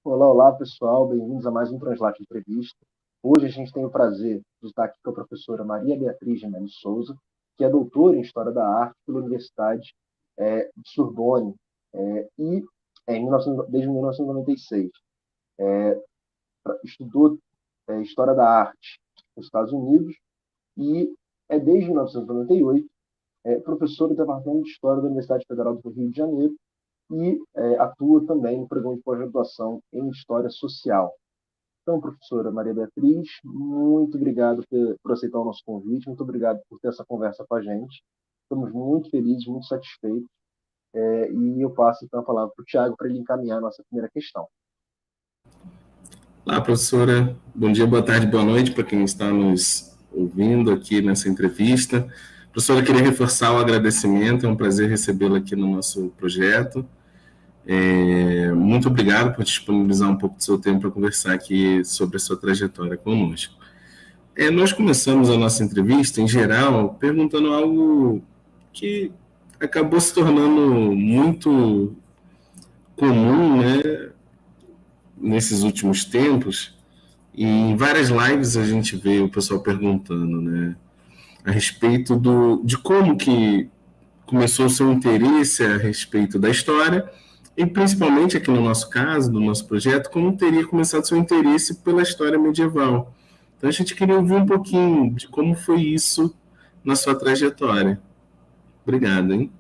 Olá, olá, pessoal. Bem-vindos a mais um Translate Entrevista. Hoje a gente tem o prazer de estar aqui com a professora Maria Beatriz Gimenez Souza, que é doutora em História da Arte pela Universidade de Sorbonne, desde 1996. Estudou História da Arte nos Estados Unidos e desde 1998, professora do Departamento de História da Universidade Federal do Rio de Janeiro e atua também no programa de pós-graduação em História Social. Então, professora Maria Beatriz, muito obrigado por aceitar o nosso convite, muito obrigado por ter essa conversa com a gente. Estamos muito felizes, muito satisfeitos. E eu passo, então, a palavra para o Tiago para ele encaminhar a nossa primeira questão. Olá, professora. Bom dia, boa tarde, boa noite para quem está nos ouvindo aqui nessa entrevista. Professora, queria reforçar o agradecimento, é um prazer recebê-la aqui no nosso projeto. Muito obrigado por disponibilizar um pouco do seu tempo para conversar aqui sobre a sua trajetória conosco. Nós começamos a nossa entrevista, em geral, perguntando algo que acabou se tornando muito comum, né, nesses últimos tempos, e em várias lives a gente vê o pessoal perguntando, né, a respeito de como que começou o seu interesse a respeito da história, e principalmente aqui no nosso caso, no nosso projeto, como teria começado seu interesse pela história medieval. Então a gente queria ouvir um pouquinho de como foi isso na sua trajetória. Obrigado, hein?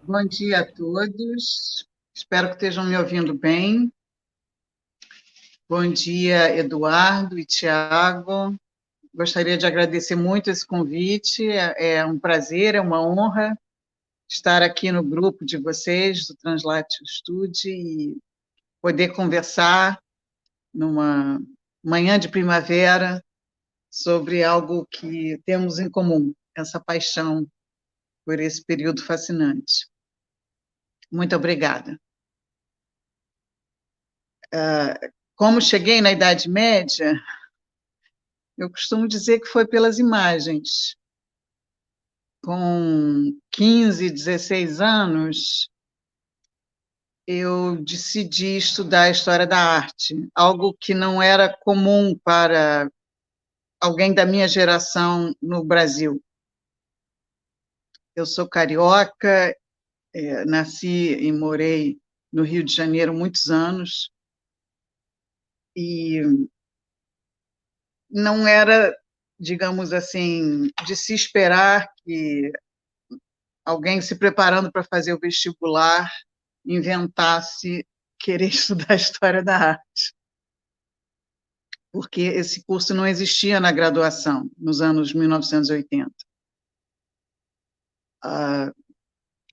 Bom dia a todos. Espero que estejam me ouvindo bem. Bom dia, Eduardo e Tiago. Gostaria de agradecer muito esse convite. É um prazer, é uma honra estar aqui no grupo de vocês, do Translate Study, e poder conversar numa manhã de primavera sobre algo que temos em comum, essa paixão por esse período fascinante. Muito obrigada. Como cheguei na Idade Média, eu costumo dizer que foi pelas imagens. Com 15, 16 anos, eu decidi estudar a história da arte, algo que não era comum para alguém da minha geração no Brasil. Eu sou carioca, nasci e morei no Rio de Janeiro muitos anos, e não era, digamos assim, de se esperar que alguém se preparando para fazer o vestibular inventasse querer estudar a história da arte, porque esse curso não existia na graduação, nos anos 1980.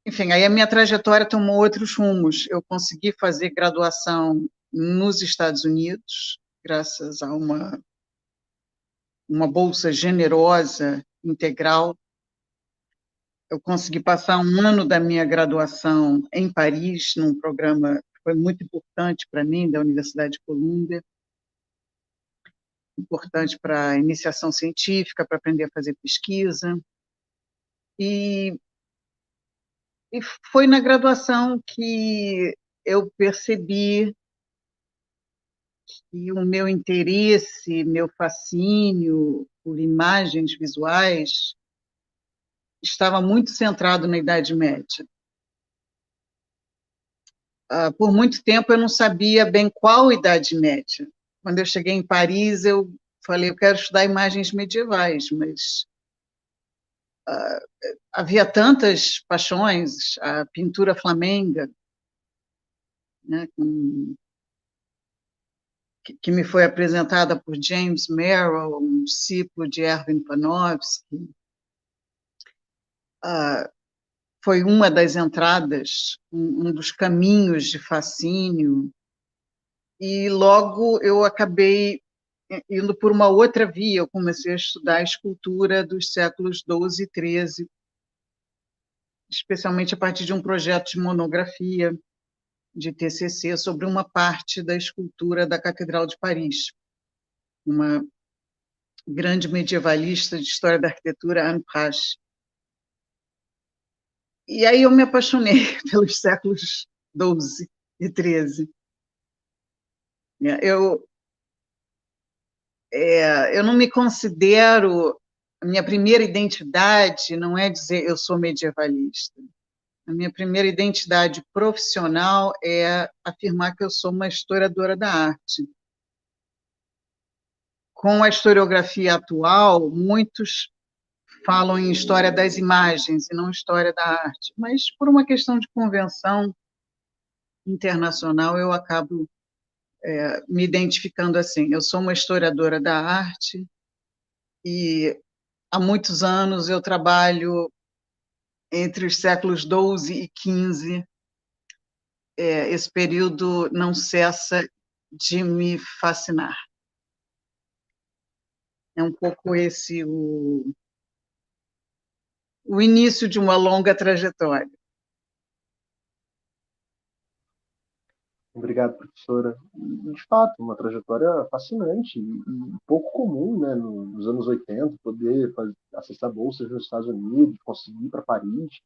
Enfim, aí a minha trajetória tomou outros rumos. Eu consegui fazer graduação nos Estados Unidos, graças a uma bolsa generosa, integral. Eu consegui passar um ano da minha graduação em Paris, num programa que foi muito importante para mim, da Universidade de Colômbia, importante para a iniciação científica, para aprender a fazer pesquisa. E foi na graduação que eu percebi que o meu interesse, meu fascínio por imagens visuais estava muito centrado na Idade Média. Por muito tempo eu não sabia bem qual Idade Média. Quando eu cheguei em Paris, eu falei, eu quero estudar imagens medievais, mas havia tantas paixões, a pintura flamenga, né, que me foi apresentada por James Merrill, um discípulo de Erwin Panofsky, foi uma das entradas, um dos caminhos de fascínio, e logo eu acabei indo por uma outra via. Eu comecei a estudar a escultura dos séculos XII e XIII, especialmente a partir de um projeto de monografia, de TCC, sobre uma parte da escultura da Catedral de Paris. Uma grande medievalista de história da arquitetura, Anne Prache. E aí eu me apaixonei pelos séculos XII Eu, eu não me considero... A minha primeira identidade não é dizer eu sou medievalista. A minha primeira identidade profissional é afirmar que eu sou uma historiadora da arte. Com a historiografia atual, muitos falam em história das imagens e não história da arte, mas por uma questão de convenção internacional, eu acabo me identificando assim. Eu sou uma historiadora da arte e há muitos anos eu trabalho entre os séculos XII e XV. Esse período não cessa de me fascinar. É um pouco esse o início de uma longa trajetória. Obrigado, professora. De fato, uma trajetória fascinante e pouco comum, né, nos anos 80, poder acessar bolsas nos Estados Unidos, conseguir ir para Paris.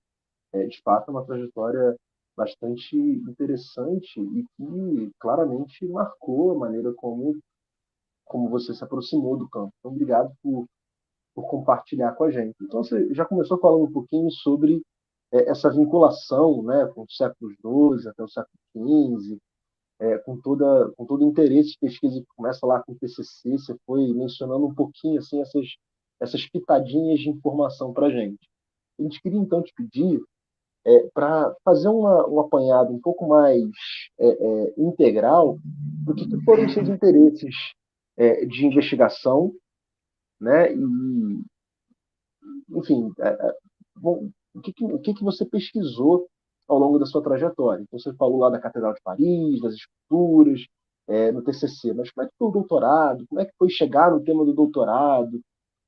De fato, é uma trajetória bastante interessante e que claramente marcou a maneira como você se aproximou do campo. Então, obrigado por compartilhar com a gente. Então, você já começou falando um pouquinho sobre essa vinculação, né, com os séculos XII até o século XV, com todo o interesse de pesquisa que começa lá com o TCC, você foi mencionando um pouquinho assim essas pitadinhas de informação para a gente. A gente queria então te pedir para fazer um apanhado um pouco mais integral do que foram os seus interesses de investigação, né? E, enfim, bom, o que você pesquisou ao longo da sua trajetória? Então, você falou lá da Catedral de Paris, das esculturas, no TCC, mas como é que foi o doutorado? Como é que foi chegar no tema do doutorado?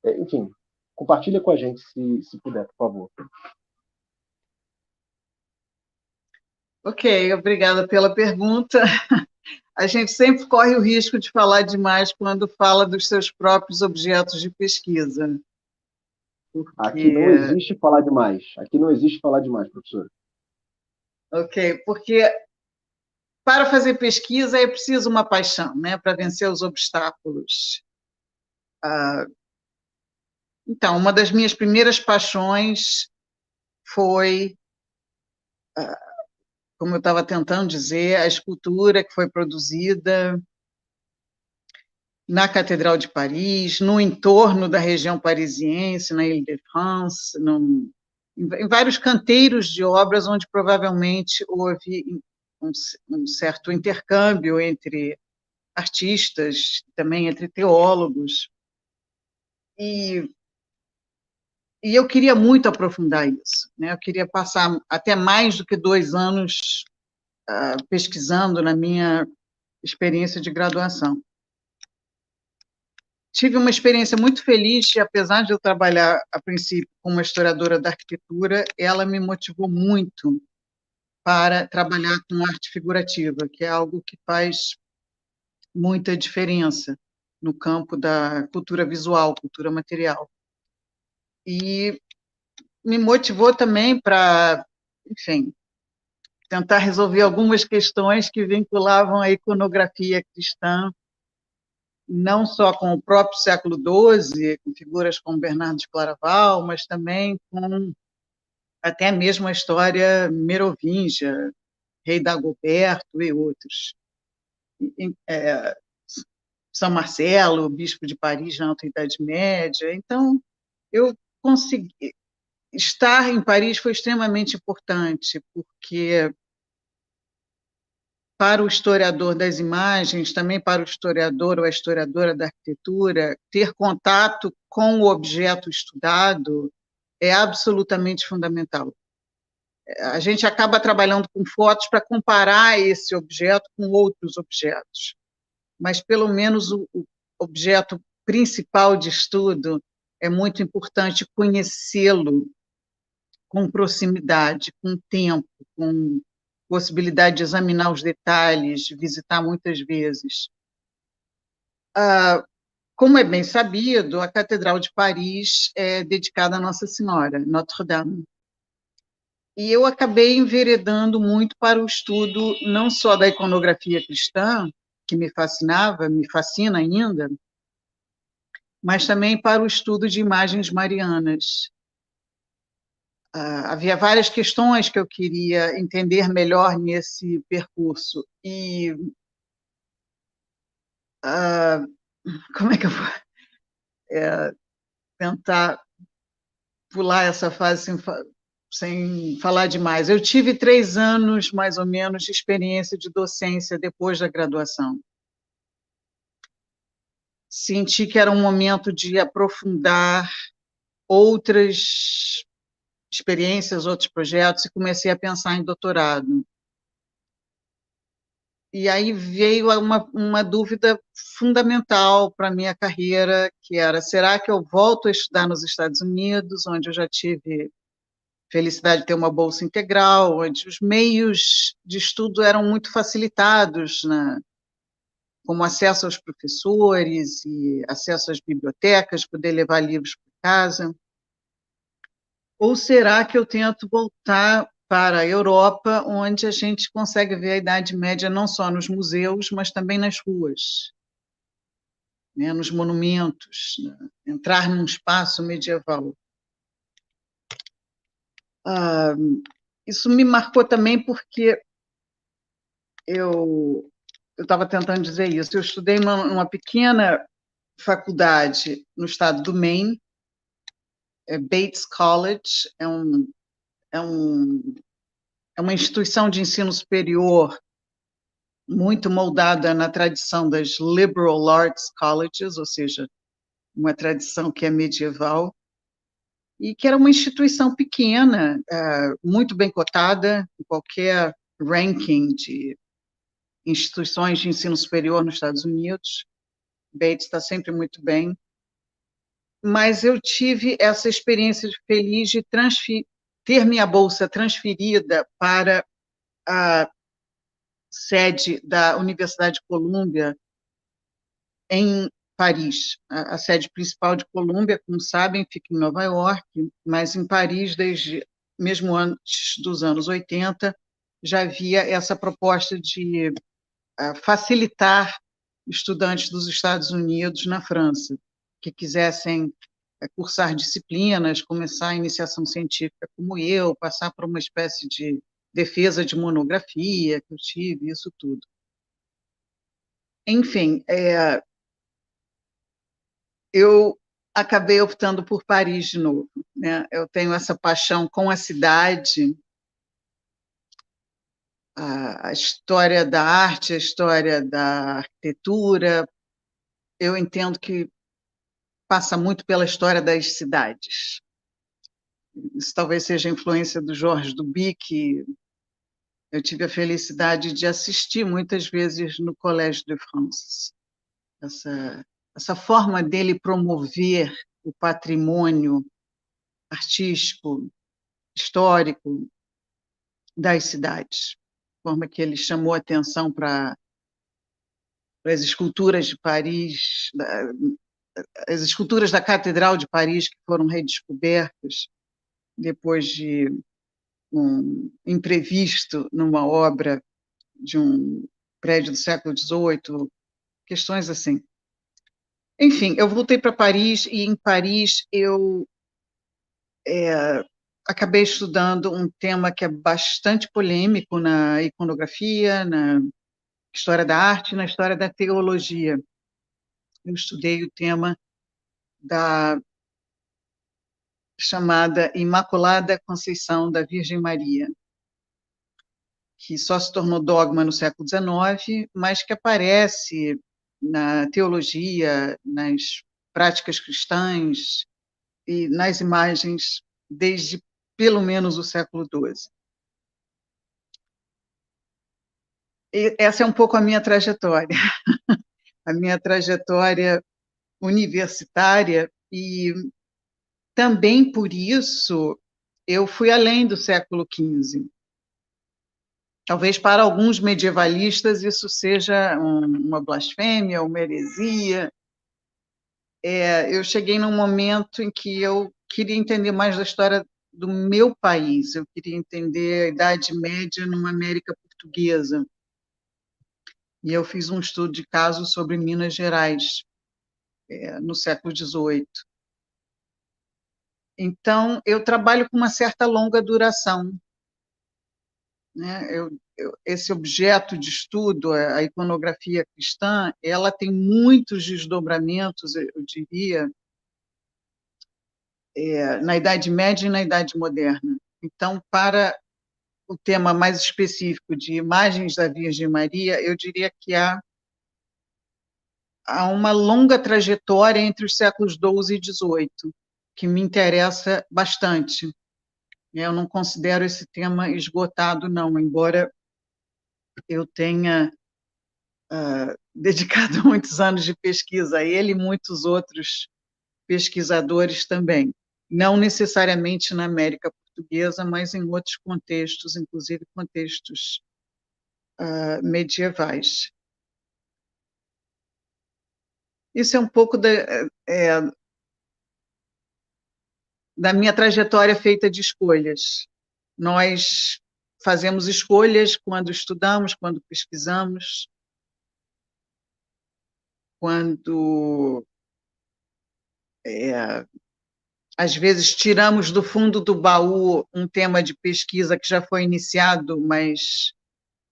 Enfim, compartilha com a gente, se puder, por favor. Ok, obrigada pela pergunta. A gente sempre corre o risco de falar demais quando fala dos seus próprios objetos de pesquisa. Porque... Aqui não existe falar demais. Aqui não existe falar demais, professora. Ok, porque para fazer pesquisa é preciso uma paixão, né, para vencer os obstáculos. Então, uma das minhas primeiras paixões foi, como eu estava tentando dizer, a escultura que foi produzida na Catedral de Paris, no entorno da região parisiense, na Île-de-France, em vários canteiros de obras onde provavelmente houve um certo intercâmbio entre artistas, também entre teólogos, e eu queria muito aprofundar isso, né? Eu queria passar até mais do que 2 anos pesquisando na minha experiência de graduação. Tive uma experiência muito feliz, e apesar de eu trabalhar, a princípio, como historiadora da arquitetura, ela me motivou muito para trabalhar com arte figurativa, que é algo que faz muita diferença no campo da cultura visual, cultura material. E me motivou também para, enfim, tentar resolver algumas questões que vinculavam a iconografia cristã, não só com o próprio século XII, com figuras como Bernardo de Claraval, mas também com até mesmo a história merovingia, rei Dagoberto e outros. São Marcelo, bispo de Paris na Alta Idade Média. Então, eu consegui... Estar em Paris foi extremamente importante, porque para o historiador das imagens, também para o historiador ou a historiadora da arquitetura, ter contato com o objeto estudado é absolutamente fundamental. A gente acaba trabalhando com fotos para comparar esse objeto com outros objetos, mas pelo menos o objeto principal de estudo é muito importante conhecê-lo com proximidade, com tempo, com possibilidade de examinar os detalhes, de visitar muitas vezes. Como é bem sabido, a Catedral de Paris é dedicada a Nossa Senhora, Notre-Dame. E eu acabei enveredando muito para o estudo não só da iconografia cristã, que me fascinava, me fascina ainda, mas também para o estudo de imagens marianas. Havia várias questões que eu queria entender melhor nesse percurso. E como é que eu vou tentar pular essa fase sem falar demais? Eu tive 3 anos, mais ou menos, de experiência de docência depois da graduação. Senti que era um momento de aprofundar outras experiências, outros projetos, e comecei a pensar em doutorado. E aí veio uma dúvida fundamental para a minha carreira, que era, será que eu volto a estudar nos Estados Unidos, onde eu já tive felicidade de ter uma bolsa integral, onde os meios de estudo eram muito facilitados, né? Como acesso aos professores e acesso às bibliotecas, poder levar livros para casa. Ou será que eu tento voltar para a Europa, onde a gente consegue ver a Idade Média não só nos museus, mas também nas ruas, né, nos monumentos, né, entrar num espaço medieval. Isso me marcou também porque eu estava tentando dizer isso. Eu estudei numa pequena faculdade no estado do Maine, Bates College, é uma instituição de ensino superior muito moldada na tradição das liberal arts colleges, ou seja, uma tradição que é medieval, e que era uma instituição pequena, muito bem cotada em qualquer ranking de instituições de ensino superior nos Estados Unidos. Bates está sempre muito bem. Mas eu tive essa experiência feliz de ter minha bolsa transferida para a sede da Universidade de Colômbia em Paris. A sede principal de Colômbia, como sabem, fica em Nova York, mas em Paris, desde mesmo antes dos anos 80, já havia essa proposta de facilitar estudantes dos Estados Unidos na França, que quisessem cursar disciplinas, começar a iniciação científica como eu, passar por uma espécie de defesa de monografia que eu tive, isso tudo. Enfim, eu acabei optando por Paris de novo, né? Eu tenho essa paixão com a cidade, a história da arte, a história da arquitetura. Eu entendo que passa muito pela história das cidades. Isso talvez seja a influência do Georges Duby, que eu tive a felicidade de assistir muitas vezes no Collège de France. Essa forma dele promover o patrimônio artístico, histórico das cidades, a forma que ele chamou atenção para as esculturas de Paris, as esculturas da Catedral de Paris que foram redescobertas depois de um imprevisto numa obra de um prédio do século XVIII, questões assim. Enfim, eu voltei para Paris e em Paris eu acabei estudando um tema que é bastante polêmico na iconografia, na história da arte, na história da teologia. Eu estudei o tema da chamada Imaculada Conceição da Virgem Maria, que só se tornou dogma no século XIX, mas que aparece na teologia, nas práticas cristãs e nas imagens desde pelo menos o século XII. E essa é um pouco a minha trajetória, a minha trajetória universitária, e também por isso eu fui além do século XV. Talvez para alguns medievalistas isso seja uma blasfêmia, uma heresia. Eu cheguei num momento em que eu queria entender mais da história do meu país. Eu queria entender a Idade Média numa América Portuguesa. E eu fiz um estudo de caso sobre Minas Gerais, no século XVIII. Então, eu trabalho com uma certa longa duração, né? Esse objeto de estudo, a iconografia cristã, ela tem muitos desdobramentos, eu diria, na Idade Média e na Idade Moderna. Então, para o tema mais específico de imagens da Virgem Maria, eu diria que há uma longa trajetória entre os séculos XII e XVIII, que me interessa bastante. Eu não considero esse tema esgotado, não, embora eu tenha dedicado muitos anos de pesquisa a ele e muitos outros pesquisadores também. Não necessariamente na América Portuguesa, mas em outros contextos, inclusive contextos medievais. Isso é um pouco da minha trajetória feita de escolhas. Nós fazemos escolhas quando estudamos, quando pesquisamos, quando, às vezes, tiramos do fundo do baú um tema de pesquisa que já foi iniciado, mas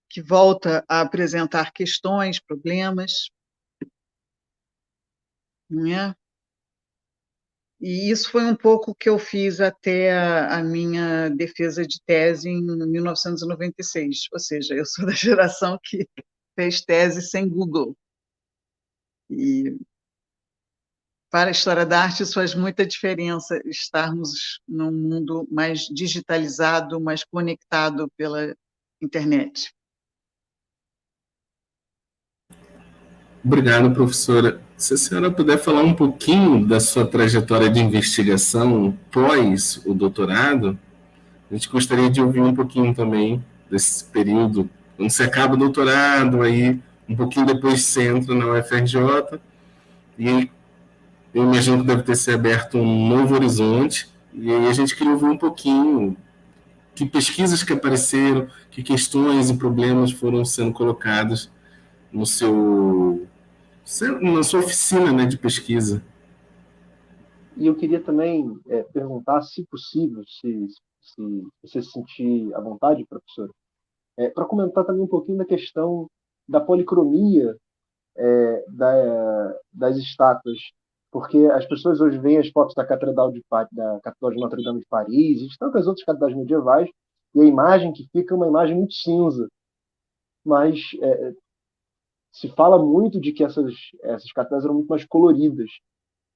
que volta a apresentar questões, problemas, não é? E isso foi um pouco o que eu fiz até a minha defesa de tese em 1996, ou seja, eu sou da geração que fez tese sem Google. E para a história da arte isso faz muita diferença, estarmos num mundo mais digitalizado, mais conectado pela internet. Obrigado, professora. Se a senhora puder falar um pouquinho da sua trajetória de investigação pós o doutorado, a gente gostaria de ouvir um pouquinho também desse período, quando você acaba o doutorado, aí um pouquinho depois você entra na UFRJ, e eu imagino que deve ter se aberto um novo horizonte, e aí a gente queria ouvir um pouquinho que pesquisas que apareceram, que questões e problemas foram sendo colocados no na sua oficina, né, de pesquisa. E eu queria também perguntar, se possível, se você se sentir à vontade, professora, para comentar também um pouquinho da questão da policromia das estátuas, porque as pessoas hoje veem as fotos da Catedral de Notre Dame de Paris e de tantas outras catedrais medievais, e a imagem que fica é uma imagem muito cinza, mas se fala muito de que essas catedrais eram muito mais coloridas.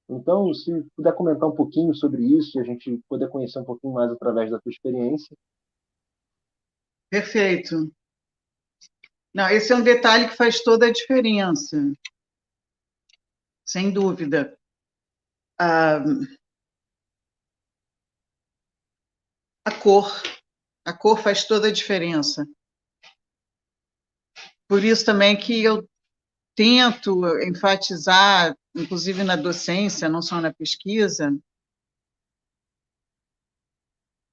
Então, se puder comentar um pouquinho sobre isso e a gente poder conhecer um pouquinho mais através da tua experiência. Perfeito. Não, esse é um detalhe que faz toda a diferença, sem dúvida. A cor faz toda a diferença. Por isso também que eu tento enfatizar, inclusive na docência, não só na pesquisa,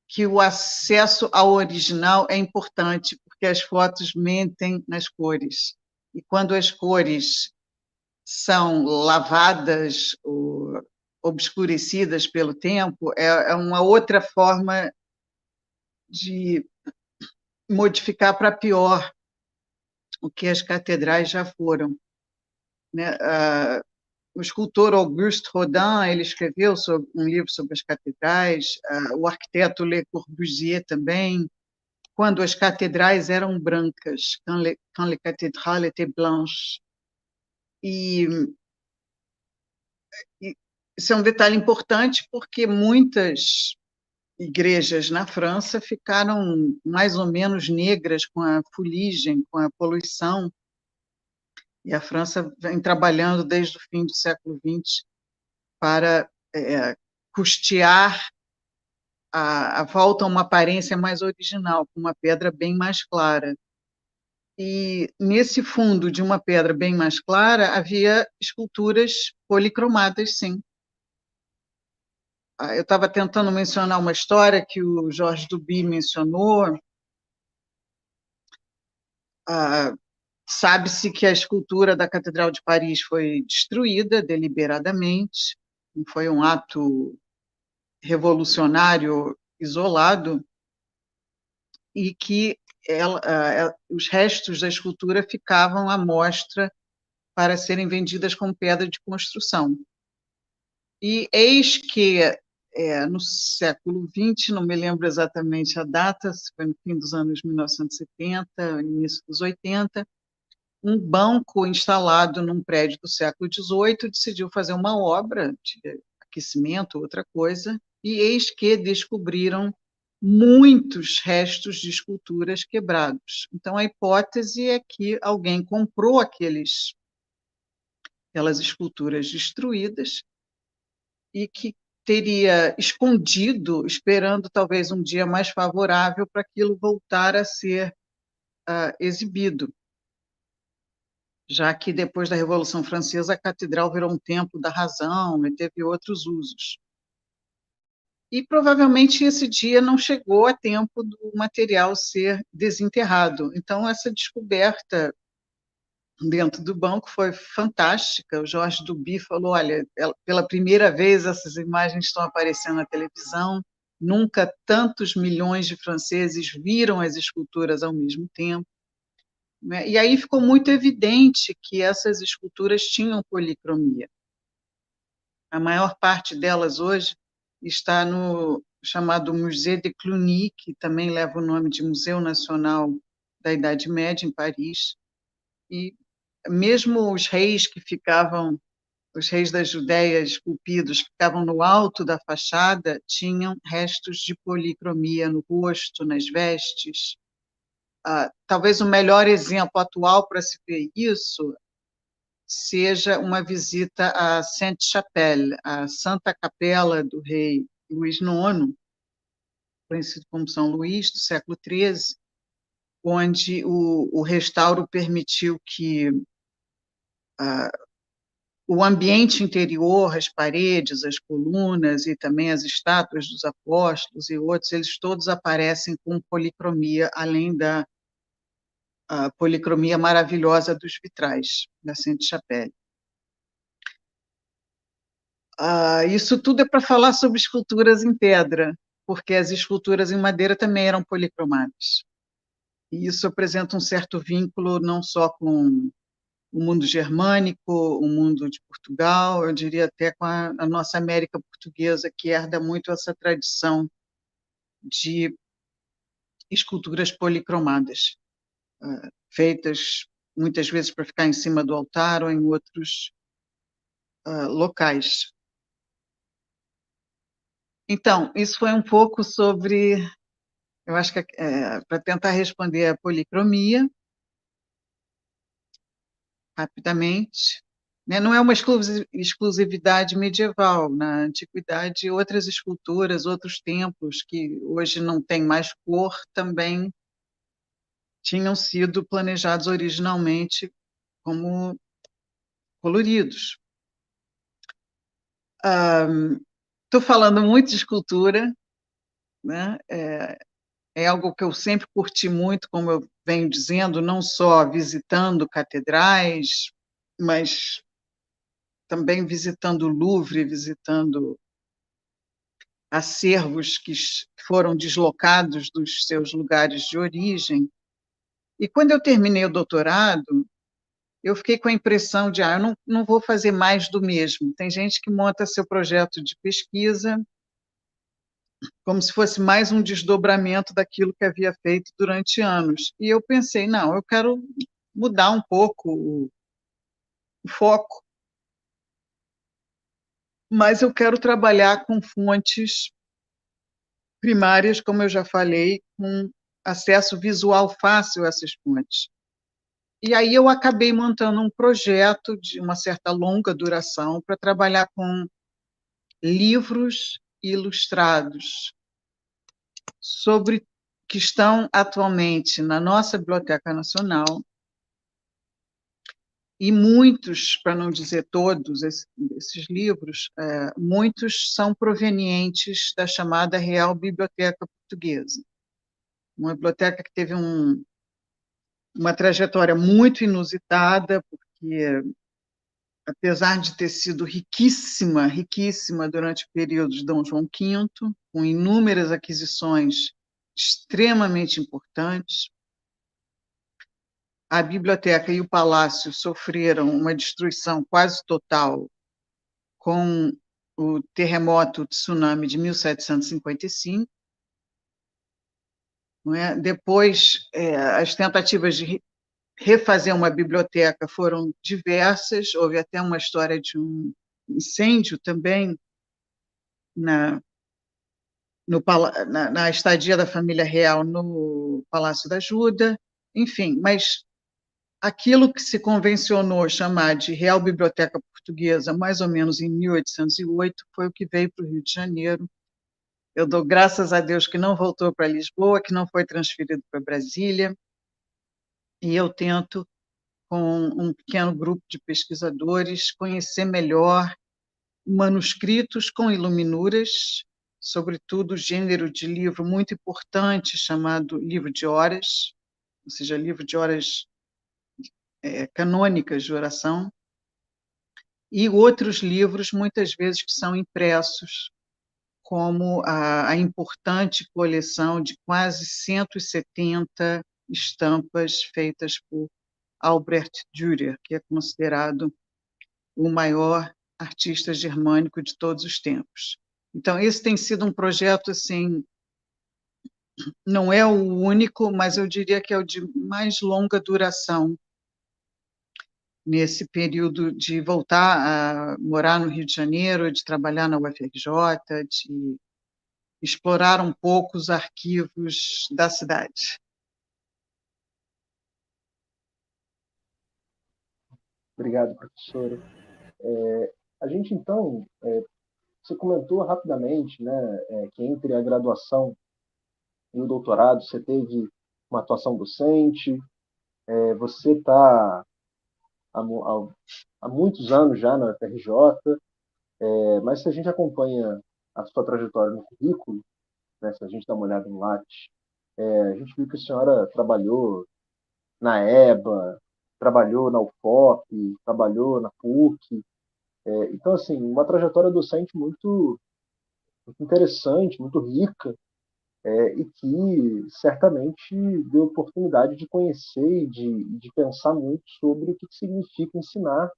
que o acesso ao original é importante, porque as fotos mentem nas cores. E quando as cores são lavadas ou obscurecidas pelo tempo, é uma outra forma de modificar para pior o que as catedrais já foram, né? O escultor Auguste Rodin, ele escreveu um livro sobre as catedrais, o arquiteto Le Corbusier também, quando as catedrais eram brancas, quand les cathédrales étaient blanches. E isso é um detalhe importante porque muitas igrejas na França ficaram mais ou menos negras com a fuligem, com a poluição, e a França vem trabalhando desde o fim do século XX para custear a volta a uma aparência mais original, com uma pedra bem mais clara. E nesse fundo de uma pedra bem mais clara havia esculturas policromadas, sim. eu estava tentando mencionar uma história que o Jorge Duby mencionou. Sabe-se que a escultura da Catedral de Paris foi destruída deliberadamente, não foi um ato revolucionário isolado, e que os restos da escultura ficavam à mostra para serem vendidas como pedra de construção. E eis que, no século XX, não me lembro exatamente a data, se foi no fim dos anos 1970, início dos 80, um banco instalado num prédio do século XVIII decidiu fazer uma obra de aquecimento, outra coisa, e eis que descobriram muitos restos de esculturas quebrados. Então, a hipótese é que alguém comprou aquelas esculturas destruídas e que teria escondido, esperando talvez um dia mais favorável para aquilo voltar a ser exibido, já que depois da Revolução Francesa a catedral virou um templo da razão e teve outros usos. E provavelmente esse dia não chegou a tempo do material ser desenterrado. Então, essa descoberta dentro do banco foi fantástica. O Jorge Duby falou: olha, pela primeira vez essas imagens estão aparecendo na televisão, nunca tantos milhões de franceses viram as esculturas ao mesmo tempo. E aí ficou muito evidente que essas esculturas tinham policromia. A maior parte delas hoje está no chamado Musée de Cluny, que também leva o nome de Museu Nacional da Idade Média, em Paris. E mesmo os reis da Judéia esculpidos, que ficavam no alto da fachada, tinham restos de policromia no rosto, nas vestes. Talvez o melhor exemplo atual para se ver isso seja uma visita à Sainte-Chapelle, a Santa Capela do rei Luís IX, conhecido como São Luís, do século XIII, onde o restauro permitiu que o ambiente interior, as paredes, as colunas e também as estátuas dos apóstolos e outros, eles todos aparecem com policromia, além da policromia maravilhosa dos vitrais da Sainte-Chapelle. Isso tudo é para falar sobre esculturas em pedra, porque as esculturas em madeira também eram policromadas. E isso apresenta um certo vínculo não só com o mundo germânico, o mundo de Portugal, eu diria até com a nossa América portuguesa, que herda muito essa tradição de esculturas policromadas, feitas muitas vezes para ficar em cima do altar ou em outros locais. Então, isso foi um pouco sobre, eu acho que para tentar responder a policromia, rapidamente, né? Não é uma exclusividade medieval. Na antiguidade, outras esculturas, outros templos que hoje não têm mais cor, também tinham sido planejados originalmente como coloridos. Estou falando muito de escultura, né? É algo que eu sempre curti muito, como eu venho dizendo, não só visitando catedrais, mas também visitando o Louvre, visitando acervos que foram deslocados dos seus lugares de origem. E quando eu terminei o doutorado, eu fiquei com a impressão de, eu não vou fazer mais do mesmo. Tem gente que monta seu projeto de pesquisa como se fosse mais um desdobramento daquilo que havia feito durante anos. E eu pensei, não, eu quero mudar um pouco o foco, mas eu quero trabalhar com fontes primárias, como eu já falei, com acesso visual fácil a essas fontes. E aí eu acabei montando um projeto de uma certa longa duração para trabalhar com livros ilustrados que estão atualmente na nossa Biblioteca Nacional E muitos, para não dizer todos, esses livros, muitos são provenientes da chamada Real Biblioteca Portuguesa, uma biblioteca que teve uma trajetória muito inusitada, porque, apesar de ter sido riquíssima, riquíssima durante o período de Dom João V, com inúmeras aquisições extremamente importantes, a biblioteca e o palácio sofreram uma destruição quase total com o terremoto, o tsunami de 1755. Não é? Depois, as tentativas de refazer uma biblioteca foram diversas, houve até uma história de um incêndio também na estadia da família real no Palácio da Ajuda, enfim, mas aquilo que se convencionou chamar de Real Biblioteca Portuguesa, mais ou menos em 1808, foi o que veio para o Rio de Janeiro. Eu dou graças a Deus que não voltou para Lisboa, que não foi transferido para Brasília, e eu tento, com um pequeno grupo de pesquisadores, conhecer melhor manuscritos com iluminuras, sobretudo o gênero de livro muito importante chamado livro de horas, ou seja, livro de horas canônicas de oração, e outros livros, muitas vezes, que são impressos, como a importante coleção de quase 170 estampas feitas por Albrecht Dürer, que é considerado o maior artista germânico de todos os tempos. Então, esse tem sido um projeto, assim, não é o único, mas eu diria que é o de mais longa duração nesse período de voltar a morar no Rio de Janeiro, de trabalhar na UFRJ, de explorar um pouco os arquivos da cidade. Obrigado, professora. A gente, então, você comentou rapidamente, né, que entre a graduação e o doutorado você teve uma atuação docente, você está há muitos anos já na UFRJ, mas se a gente acompanha a sua trajetória no currículo, né, se a gente dá uma olhada no Lattes, a gente viu que a senhora trabalhou na EBA, trabalhou na UFOP, trabalhou na PUC. Então, assim, uma trajetória docente muito, muito interessante, muito rica, e que certamente deu oportunidade de conhecer e de pensar muito sobre o que significa ensinar,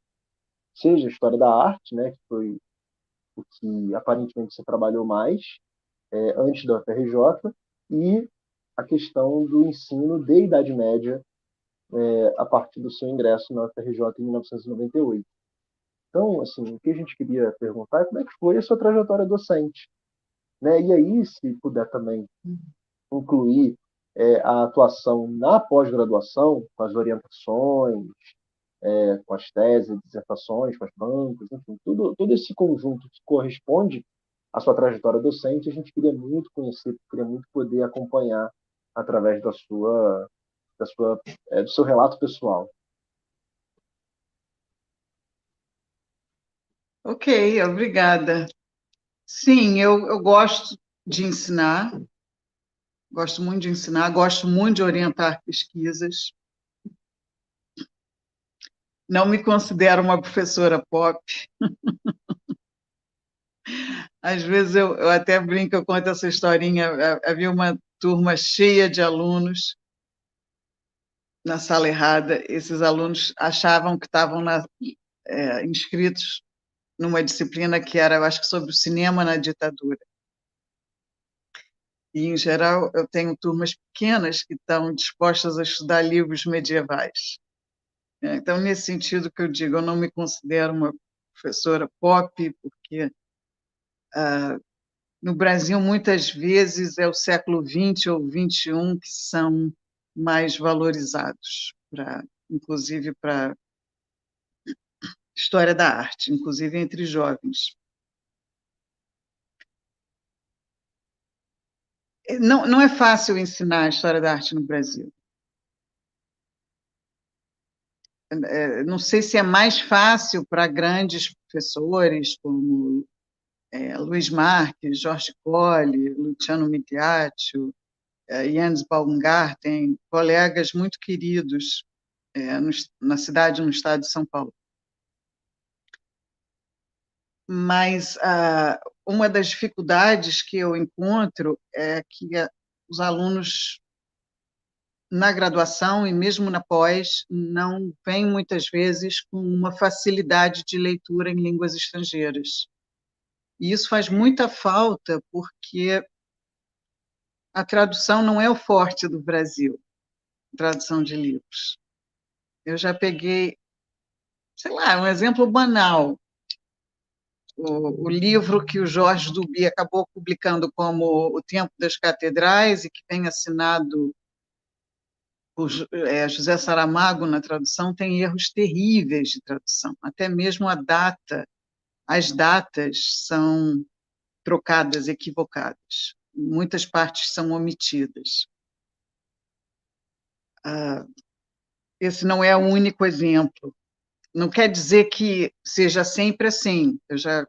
seja a história da arte, né, que foi o que aparentemente você trabalhou mais antes da UFRJ, e a questão do ensino de Idade Média a partir do seu ingresso na UFRJ em 1998. Então, assim, o que a gente queria perguntar é como é que foi a sua trajetória docente, né? E aí, se puder também incluir a atuação na pós-graduação, com as orientações, com as teses, dissertações, com as bancas, enfim, todo esse conjunto que corresponde à sua trajetória docente, a gente queria muito conhecer, queria muito poder acompanhar através do seu relato pessoal. Ok, obrigada. Sim, eu gosto de ensinar, gosto muito de ensinar, gosto muito de orientar pesquisas. Não me considero uma professora pop. Às vezes eu até brinco, eu conto essa historinha. Havia uma turma cheia de alunos na sala errada. Esses alunos achavam que estavam inscritos numa disciplina que era, eu acho que, sobre o cinema na ditadura. E, em geral, eu tenho turmas pequenas que estão dispostas a estudar livros medievais. Então, nesse sentido que eu digo, eu não me considero uma professora pop, porque no Brasil, muitas vezes, é o século XX ou XXI que são mais valorizados, inclusive para história da arte, inclusive entre jovens. Não é fácil ensinar a história da arte no Brasil. não sei se é mais fácil para grandes professores como Luiz Marques, Jorge Colli, Luciano Migliaccio, Jens Baumgarten, colegas muito queridos na cidade, no estado de São Paulo. Mas uma das dificuldades que eu encontro é que os alunos na graduação e mesmo na pós não vêm muitas vezes com uma facilidade de leitura em línguas estrangeiras. E isso faz muita falta porque a tradução não é o forte do Brasil, tradução de livros. Eu já peguei, sei lá, um exemplo banal. O livro que o Jorge Duby acabou publicando como O Tempo das Catedrais e que tem assinado por José Saramago na tradução, tem erros terríveis de tradução. Até mesmo as datas são trocadas, equivocadas. Muitas partes são omitidas. Esse não é o único exemplo. Não quer dizer que seja sempre assim. Eu já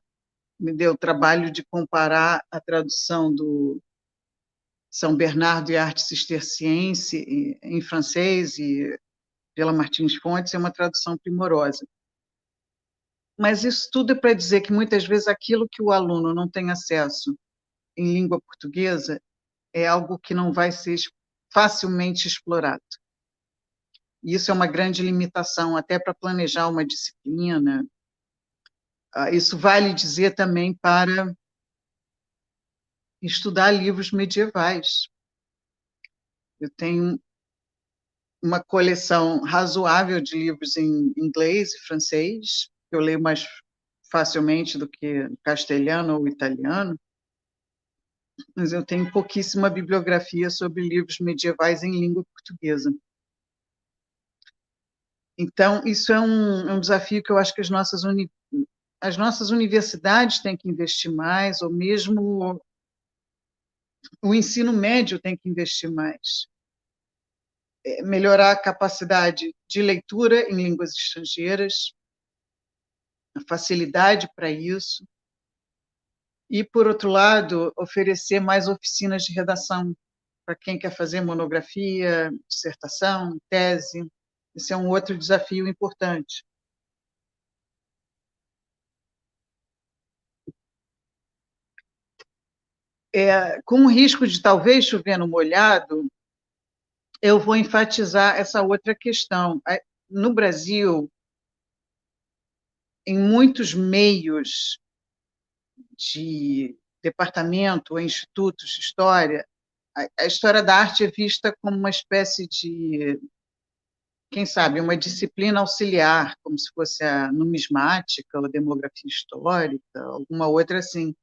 me dei o trabalho de comparar a tradução do São Bernardo e Arte Cisterciense em francês e pela Martins Fontes, é uma tradução primorosa. Mas isso tudo é para dizer que muitas vezes aquilo que o aluno não tem acesso em língua portuguesa é algo que não vai ser facilmente explorado. E isso é uma grande limitação até para planejar uma disciplina. Isso vale dizer também para estudar livros medievais. Eu tenho uma coleção razoável de livros em inglês e francês, que eu leio mais facilmente do que castelhano ou italiano, mas eu tenho pouquíssima bibliografia sobre livros medievais em língua portuguesa. Então, isso é um desafio que eu acho que as nossas universidades têm que investir mais, ou mesmo o ensino médio tem que investir mais. Melhorar a capacidade de leitura em línguas estrangeiras, a facilidade para isso, e, por outro lado, oferecer mais oficinas de redação para quem quer fazer monografia, dissertação, tese. Esse é um outro desafio importante. Com o risco de talvez chover no molhado, eu vou enfatizar essa outra questão. No Brasil, em muitos meios de departamento ou institutos de história, a história da arte é vista como uma espécie de, quem sabe, uma disciplina auxiliar, como se fosse a numismática ou a demografia histórica, alguma outra assim.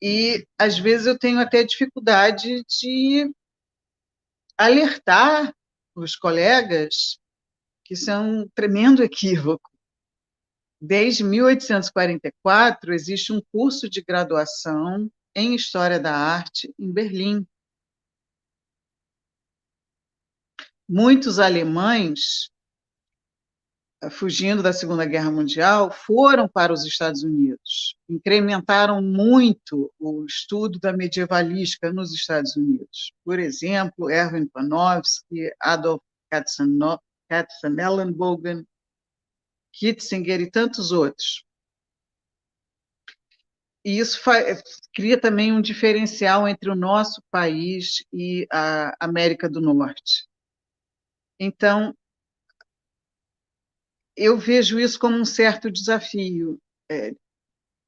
E, às vezes, eu tenho até dificuldade de alertar os colegas que isso é um tremendo equívoco. Desde 1844, existe um curso de graduação em História da Arte em Berlim. Muitos alemães, fugindo da Segunda Guerra Mundial, foram para os Estados Unidos, incrementaram muito o estudo da medievalística nos Estados Unidos. Por exemplo, Erwin Panofsky, Adolf Katzenellenbogen, Kitzinger e tantos outros. E isso cria também um diferencial entre o nosso país e a América do Norte. Então, eu vejo isso como um certo desafio,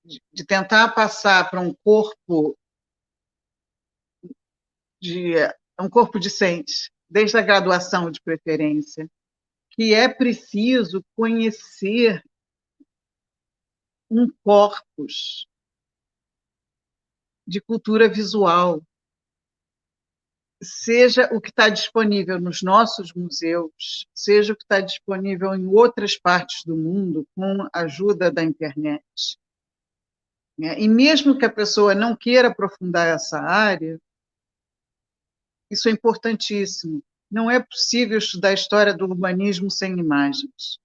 de tentar passar para um corpo discente, desde a graduação de preferência, que é preciso conhecer um corpus de cultura visual, seja o que está disponível nos nossos museus, seja o que está disponível em outras partes do mundo, com a ajuda da internet. E mesmo que a pessoa não queira aprofundar essa área, isso é importantíssimo, Não é possível estudar a história do urbanismo sem imagens.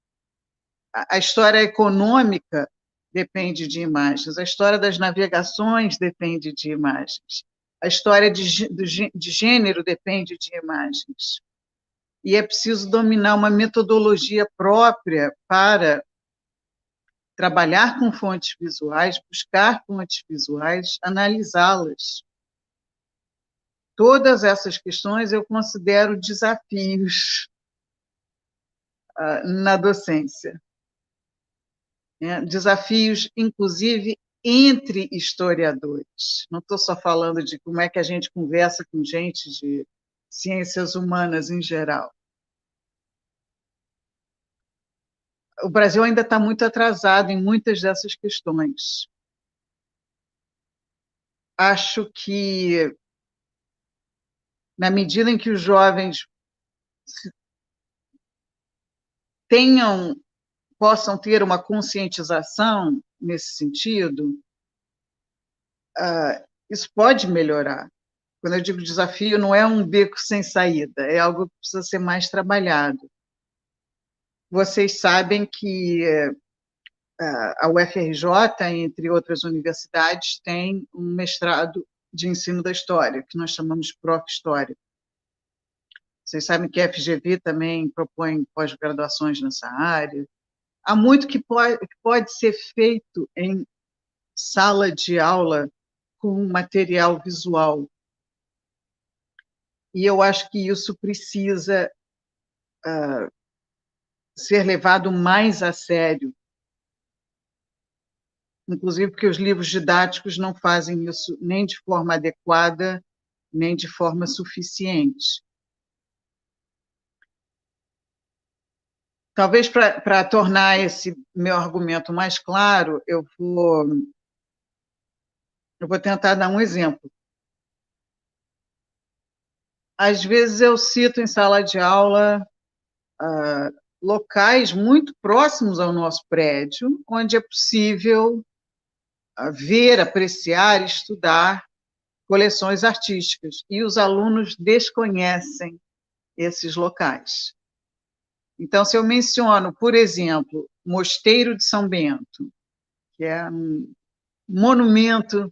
A história econômica depende de imagens, a história das navegações depende de imagens, a história de gênero depende de imagens. E é preciso dominar uma metodologia própria para trabalhar com fontes visuais, buscar fontes visuais, analisá-las. Todas essas questões eu considero desafios na docência. Desafios, inclusive, entre historiadores. Não estou só falando de como é que a gente conversa com gente de ciências humanas em geral. O Brasil ainda está muito atrasado em muitas dessas questões. Acho que, na medida em que os jovens possam ter uma conscientização nesse sentido, isso pode melhorar. Quando eu digo desafio, não é um beco sem saída, é algo que precisa ser mais trabalhado. Vocês sabem que a UFRJ, entre outras universidades, tem um mestrado de ensino da história, que nós chamamos de Prof-História. Vocês sabem que a FGV também propõe pós-graduações nessa área. Há muito que pode ser feito em sala de aula com material visual. E eu acho que isso precisa ser levado mais a sério. Inclusive porque os livros didáticos não fazem isso nem de forma adequada, nem de forma suficiente. Talvez para tornar esse meu argumento mais claro, eu vou tentar dar um exemplo. Às vezes eu cito em sala de aula locais muito próximos ao nosso prédio, onde é possível ver, apreciar, estudar coleções artísticas, e os alunos desconhecem esses locais. Então, se eu menciono, por exemplo, Mosteiro de São Bento, que é um monumento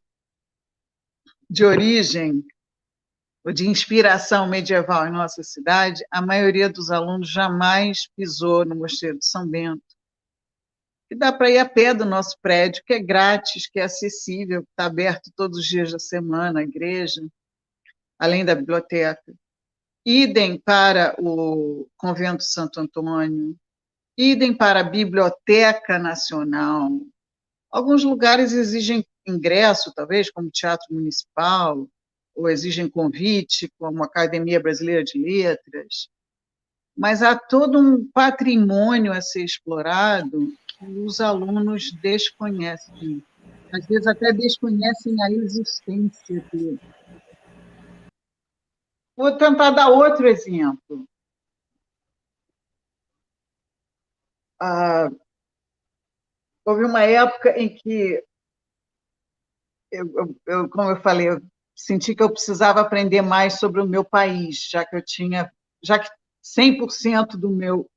de origem ou de inspiração medieval em nossa cidade, a maioria dos alunos jamais pisou no Mosteiro de São Bento. E dá para ir a pé do nosso prédio, que é grátis, que é acessível, está aberto todos os dias da semana, a igreja, além da biblioteca. Idem para o Convento Santo Antônio, idem para a Biblioteca Nacional. Alguns lugares exigem ingresso, talvez, como o Teatro Municipal, ou exigem convite, como a Academia Brasileira de Letras, mas há todo um patrimônio a ser explorado que os alunos desconhecem. Às vezes até desconhecem a existência dele. Vou tentar dar outro exemplo. Houve uma época em que, como eu falei, eu senti que eu precisava aprender mais sobre o meu país, já que 100% do meu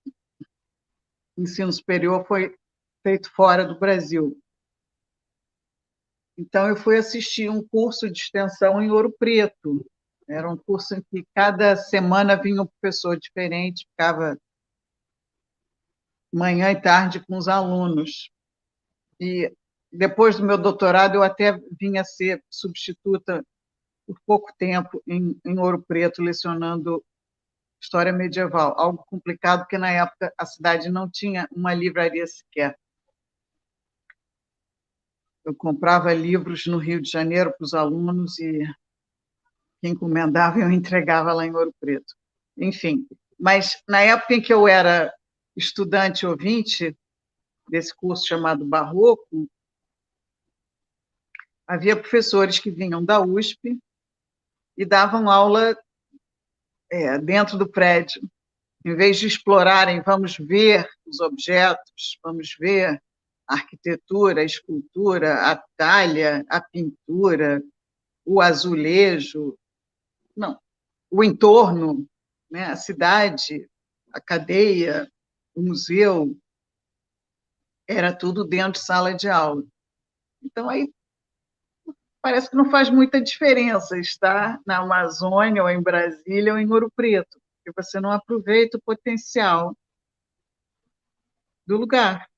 ensino superior foi feito fora do Brasil. Então, eu fui assistir um curso de extensão em Ouro Preto. Era um curso em que cada semana vinha um professor diferente, ficava manhã e tarde com os alunos. E depois do meu doutorado, eu até vinha a ser substituta por pouco tempo em Ouro Preto, lecionando história medieval. Algo complicado, porque na época a cidade não tinha uma livraria sequer. Eu comprava livros no Rio de Janeiro para os alunos e quem encomendava eu entregava lá em Ouro Preto. Enfim, mas na época em que eu era estudante ouvinte desse curso chamado Barroco, havia professores que vinham da USP e davam aula dentro do prédio. Em vez de explorarem, vamos ver os objetos, vamos ver a arquitetura, a escultura, a talha, a pintura, o azulejo, não, o entorno, né? A cidade, a cadeia, o museu, era tudo dentro de sala de aula. Então, aí parece que não faz muita diferença estar na Amazônia, ou em Brasília, ou em Ouro Preto, porque você não aproveita o potencial do lugar,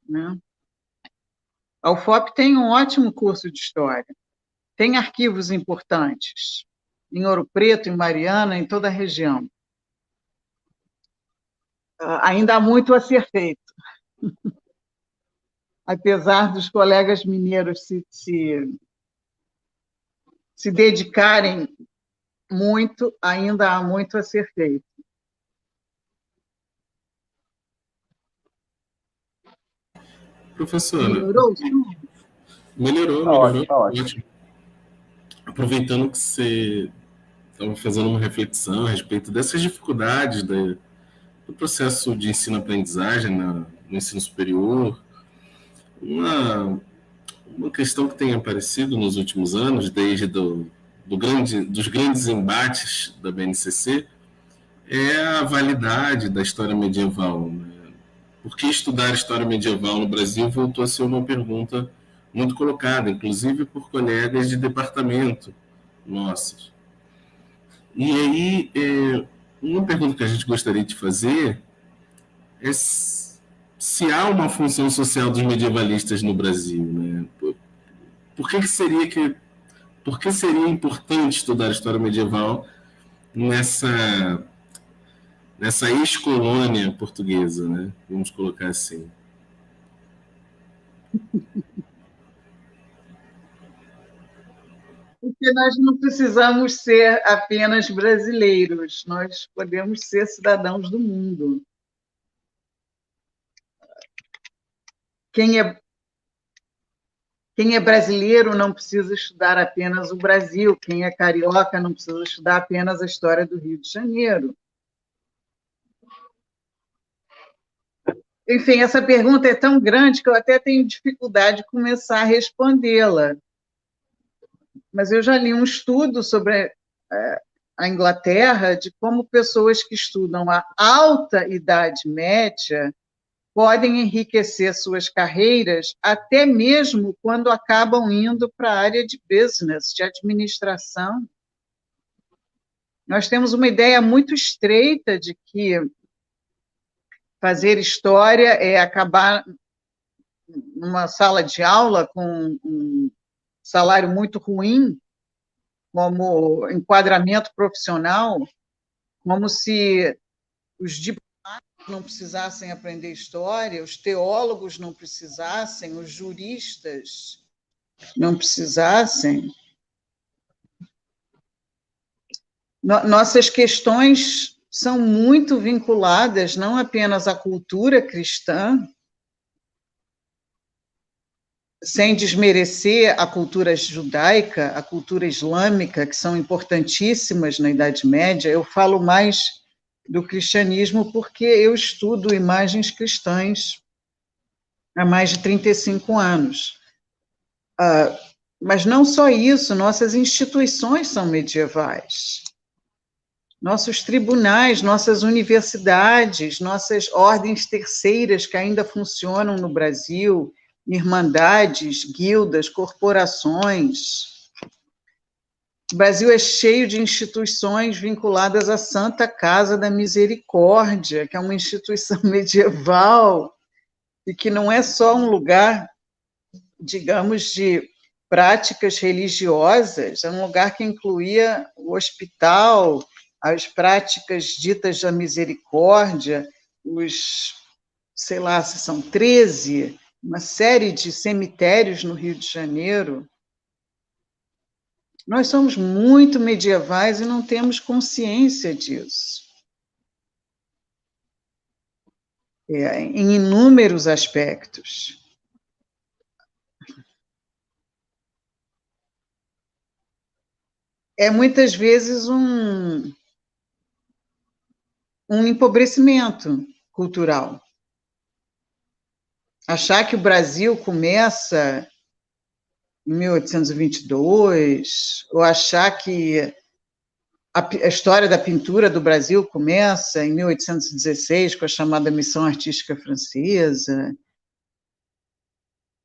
né? A UFOP tem um ótimo curso de História, tem arquivos importantes, em Ouro Preto, em Mariana, em toda a região. Ainda há muito a ser feito. Apesar dos colegas mineiros se dedicarem muito, ainda há muito a ser feito. Professora, Melhorou? melhorou, Tá melhorou. ótimo, tá ótimo. Ótimo. Aproveitando que você estava fazendo uma reflexão a respeito dessas dificuldades do processo de ensino-aprendizagem no ensino superior, uma questão que tem aparecido nos últimos anos, desde dos grandes embates da BNCC, é a validade da história medieval, né? Por que estudar história medieval no Brasil voltou a ser uma pergunta muito colocada, inclusive por colegas de departamento nossos. E aí, uma pergunta que a gente gostaria de fazer é se há uma função social dos medievalistas no Brasil, né? Por que seria importante estudar história medieval nessa ex-colônia portuguesa, né? Vamos colocar assim. Porque nós não precisamos ser apenas brasileiros, nós podemos ser cidadãos do mundo. Quem é brasileiro não precisa estudar apenas o Brasil, quem é carioca não precisa estudar apenas a história do Rio de Janeiro. Enfim, essa pergunta é tão grande que eu até tenho dificuldade de começar a respondê-la. Mas eu já li um estudo sobre a Inglaterra, de como pessoas que estudam a alta Idade Média podem enriquecer suas carreiras, até mesmo quando acabam indo para a área de business, de administração. Nós temos uma ideia muito estreita de que fazer história é acabar numa sala de aula com um salário muito ruim, como enquadramento profissional, como se os diplomatas não precisassem aprender história, os teólogos não precisassem, os juristas não precisassem. Nossas questões são muito vinculadas não apenas à cultura cristã, sem desmerecer a cultura judaica, a cultura islâmica, que são importantíssimas na Idade Média. Eu falo mais do cristianismo porque eu estudo imagens cristãs há mais de 35 anos. Mas não só isso, nossas instituições são medievais. Nossos tribunais, nossas universidades, nossas ordens terceiras que ainda funcionam no Brasil, irmandades, guildas, corporações. O Brasil é cheio de instituições vinculadas à Santa Casa da Misericórdia, que é uma instituição medieval e que não é só um lugar, digamos, de práticas religiosas, é um lugar que incluía o hospital, as práticas ditas da misericórdia, sei lá, se são 13, uma série de cemitérios no Rio de Janeiro. Nós somos muito medievais e não temos consciência disso. Em inúmeros aspectos. É muitas vezes um empobrecimento cultural. Achar que o Brasil começa em 1822, ou achar que A história da pintura do Brasil começa em 1816, com a chamada Missão Artística Francesa.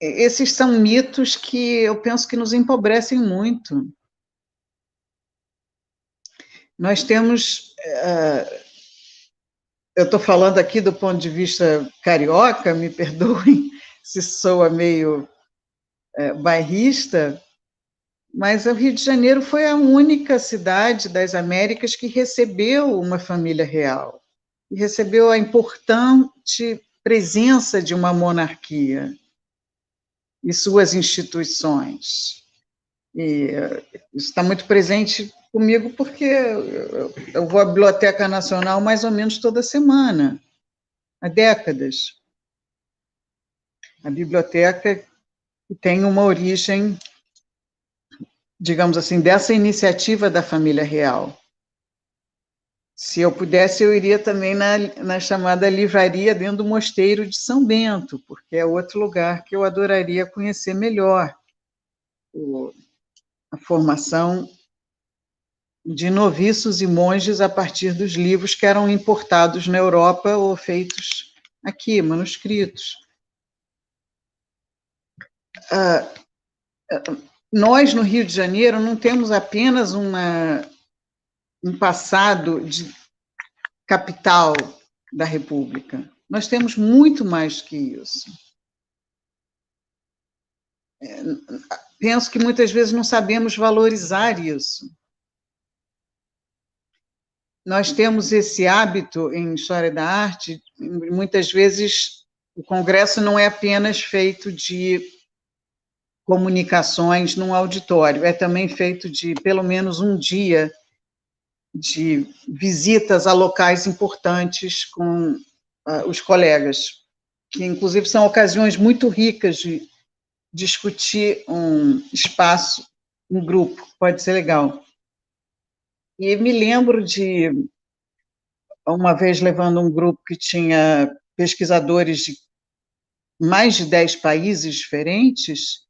Esses são mitos que eu penso que nos empobrecem muito. Nós temos... eu estou falando aqui do ponto de vista carioca, me perdoem se soa meio bairrista, mas o Rio de Janeiro foi a única cidade das Américas que recebeu uma família real, e recebeu a importante presença de uma monarquia e suas instituições. E isso está muito presente comigo porque eu vou à Biblioteca Nacional mais ou menos toda semana, há décadas. A biblioteca tem uma origem, digamos assim, dessa iniciativa da família real. Se eu pudesse, eu iria também na chamada livraria dentro do Mosteiro de São Bento, porque é outro lugar que eu adoraria conhecer melhor. A formação de noviços e monges a partir dos livros que eram importados na Europa ou feitos aqui, manuscritos. Nós, no Rio de Janeiro, não temos apenas um passado de capital da República. Nós temos muito mais que isso. Penso que muitas vezes não sabemos valorizar isso. Nós temos esse hábito em História da Arte, muitas vezes o congresso não é apenas feito de comunicações num auditório, é também feito de pelo menos um dia de visitas a locais importantes com os colegas, que inclusive são ocasiões muito ricas de discutir um espaço, um grupo, pode ser legal. E me lembro de, uma vez, levando um grupo que tinha pesquisadores de mais de 10 países diferentes,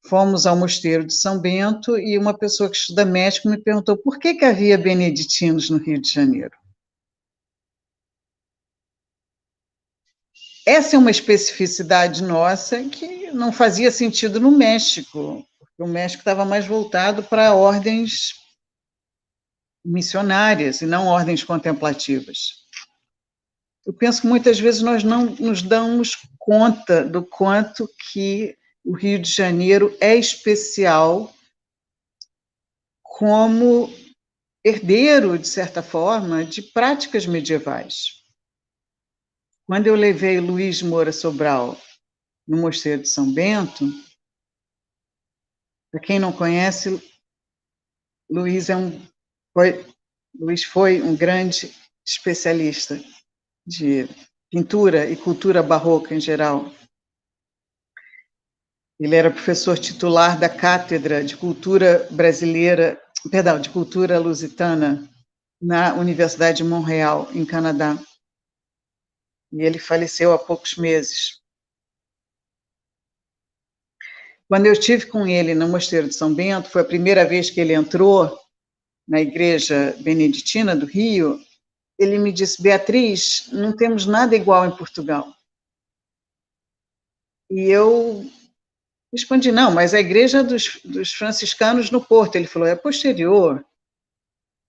fomos ao Mosteiro de São Bento e uma pessoa que estuda México me perguntou por que havia beneditinos no Rio de Janeiro. Essa é uma especificidade nossa que não fazia sentido no México, porque o México estava mais voltado para ordens missionárias e não ordens contemplativas. Eu penso que muitas vezes nós não nos damos conta do quanto que o Rio de Janeiro é especial como herdeiro, de certa forma, de práticas medievais. Quando eu levei Luiz Moura Sobral no Mosteiro de São Bento, para quem não conhece, Luiz foi um grande especialista de pintura e cultura barroca em geral. Ele era professor titular da Cátedra de Cultura Brasileira, de Cultura Lusitana, na Universidade de Montreal, em Canadá. E ele faleceu há poucos meses. Quando eu estive com ele no Mosteiro de São Bento, foi a primeira vez que ele entrou na Igreja Beneditina do Rio, ele me disse: Beatriz, não temos nada igual em Portugal. E eu respondi: não, mas a Igreja dos Franciscanos no Porto. Ele falou: é posterior.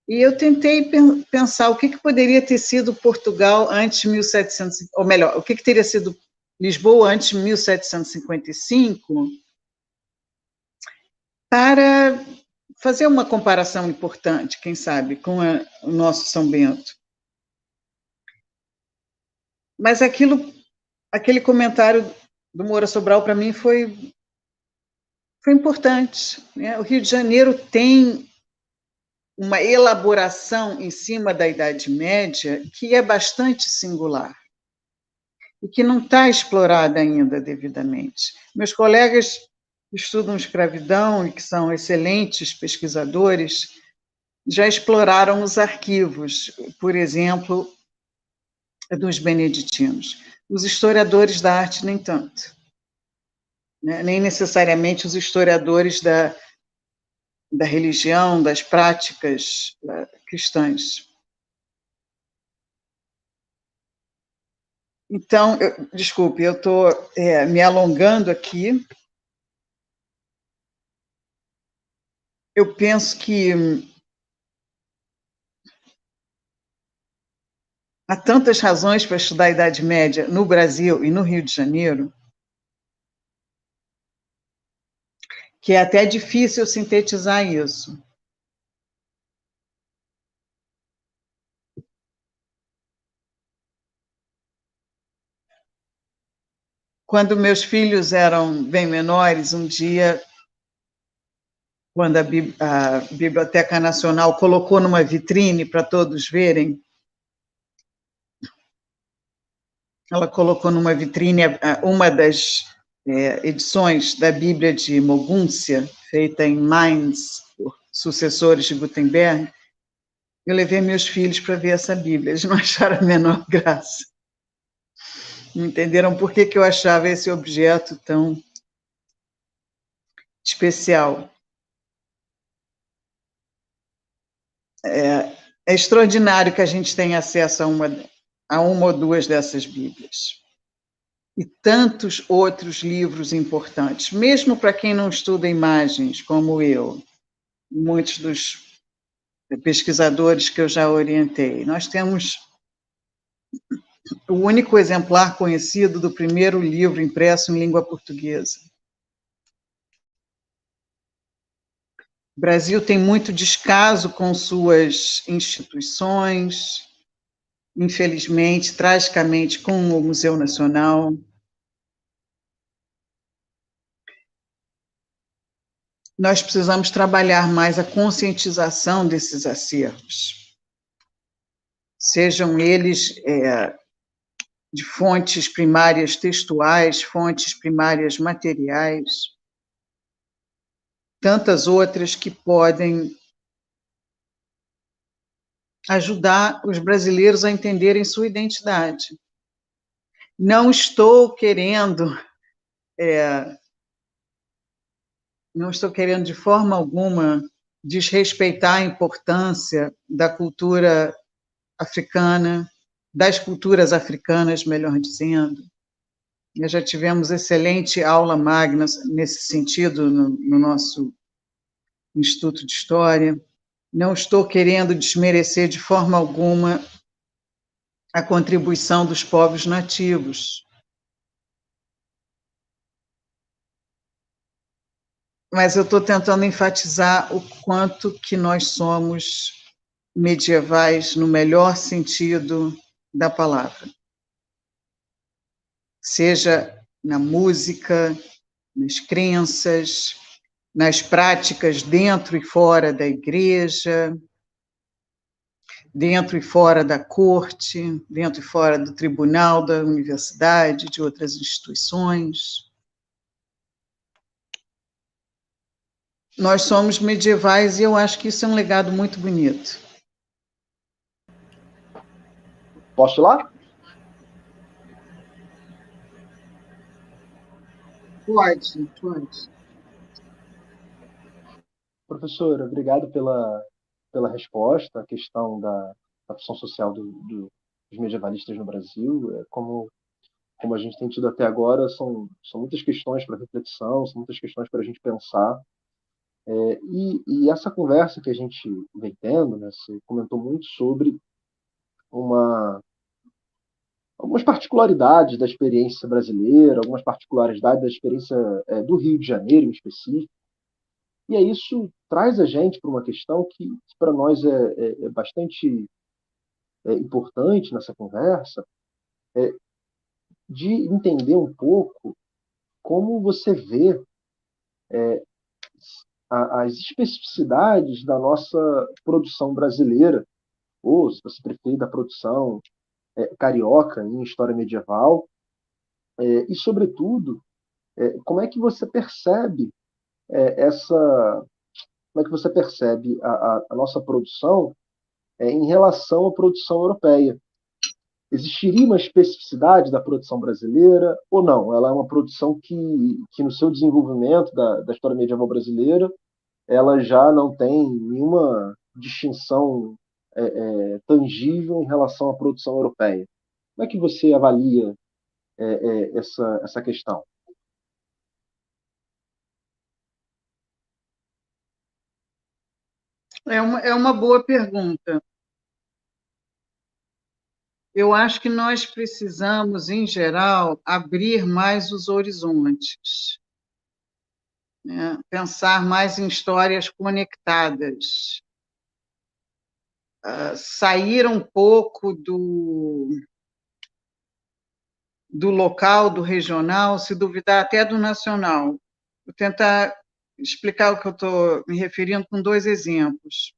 E eu tentei pensar o que poderia ter sido Portugal antes de 1700, ou melhor, o que teria sido Lisboa antes de 1755, para fazer uma comparação importante, quem sabe, com o nosso São Bento. Mas aquele comentário do Moura Sobral, para mim, foi importante, né? O Rio de Janeiro tem uma elaboração em cima da Idade Média que é bastante singular e que não está explorada ainda devidamente. Meus colegas que estudam escravidão e que são excelentes pesquisadores já exploraram os arquivos, por exemplo, dos beneditinos. Os historiadores da arte, nem tanto. Nem necessariamente os historiadores da religião, das práticas cristãs. Então, desculpe, eu estou me alongando aqui. Eu penso que há tantas razões para estudar a Idade Média no Brasil e no Rio de Janeiro, que é até difícil sintetizar isso. Quando meus filhos eram bem menores, um dia, quando a Biblioteca Nacional colocou numa vitrine para todos verem, ela colocou numa vitrine uma das edições da Bíblia de Mogúncia, feita em Mainz, por sucessores de Gutenberg. Eu levei meus filhos para ver essa Bíblia, eles não acharam a menor graça. Não entenderam por que eu achava esse objeto tão especial. É extraordinário que a gente tenha acesso a uma ou duas dessas Bíblias. E tantos outros livros importantes, mesmo para quem não estuda imagens, como eu, muitos dos pesquisadores que eu já orientei. Nós temos o único exemplar conhecido do primeiro livro impresso em língua portuguesa. O Brasil tem muito descaso com suas instituições, infelizmente, tragicamente, com o Museu Nacional. Nós precisamos trabalhar mais a conscientização desses acervos, sejam eles de fontes primárias textuais, fontes primárias materiais, tantas outras que podem ajudar os brasileiros a entenderem sua identidade. Não estou querendo de forma alguma desrespeitar a importância da cultura africana, das culturas africanas, melhor dizendo. Nós já tivemos excelente aula magna nesse sentido no nosso Instituto de História. Não estou querendo desmerecer de forma alguma a contribuição dos povos nativos. Mas eu estou tentando enfatizar o quanto que nós somos medievais no melhor sentido da palavra. Seja na música, nas crenças, nas práticas dentro e fora da igreja, dentro e fora da corte, dentro e fora do tribunal, da universidade, de outras instituições. Nós somos medievais e eu acho que isso é um legado muito bonito. Posso ir lá? Pode. Professora, obrigado pela resposta à questão da função social dos medievalistas no Brasil. Como a gente tem tido até agora, são muitas questões para reflexão, são muitas questões para a gente pensar. E essa conversa que a gente vem tendo, né, você comentou muito sobre algumas particularidades da experiência brasileira, algumas particularidades da experiência do Rio de Janeiro, em específico. E aí isso traz a gente para uma questão que para nós é bastante importante nessa conversa, de entender um pouco como você vê as especificidades da nossa produção brasileira, ou, se você preferir, da produção carioca em história medieval, e, sobretudo, como é que você percebe como é que você percebe a nossa produção em relação à produção europeia? Existiria uma especificidade da produção brasileira ou não? Ela é uma produção que no seu desenvolvimento da história medieval brasileira, ela já não tem nenhuma distinção tangível em relação à produção europeia. Como é que você avalia essa questão? É uma boa pergunta. Eu acho que nós precisamos, em geral, abrir mais os horizontes, né? Pensar mais em histórias conectadas, sair um pouco do local, do regional, se duvidar até do nacional. Vou tentar explicar o que eu estou me referindo com 2 exemplos.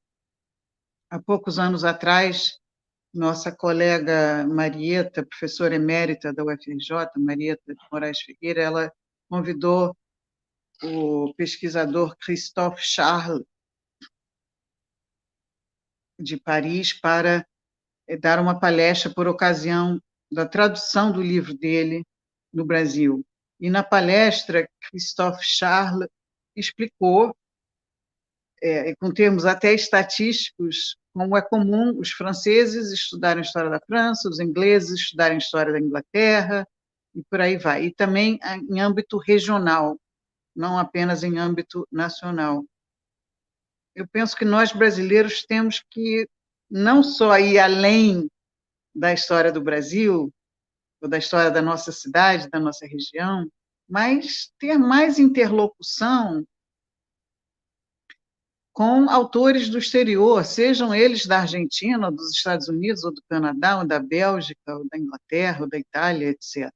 Há poucos anos atrás, nossa colega Marieta, professora emérita da UFRJ, Marieta de Moraes Figueira, ela convidou o pesquisador Christophe Charles, de Paris, para dar uma palestra por ocasião da tradução do livro dele no Brasil. E na palestra, Christophe Charles explicou, com termos até estatísticos, como é comum os franceses estudarem a história da França, os ingleses estudarem a história da Inglaterra, e por aí vai. E também em âmbito regional, não apenas em âmbito nacional. Eu penso que nós, brasileiros, temos que não só ir além da história do Brasil, ou da história da nossa cidade, da nossa região, mas ter mais interlocução com autores do exterior, sejam eles da Argentina, ou dos Estados Unidos, ou do Canadá, ou da Bélgica, ou da Inglaterra, ou da Itália, etc.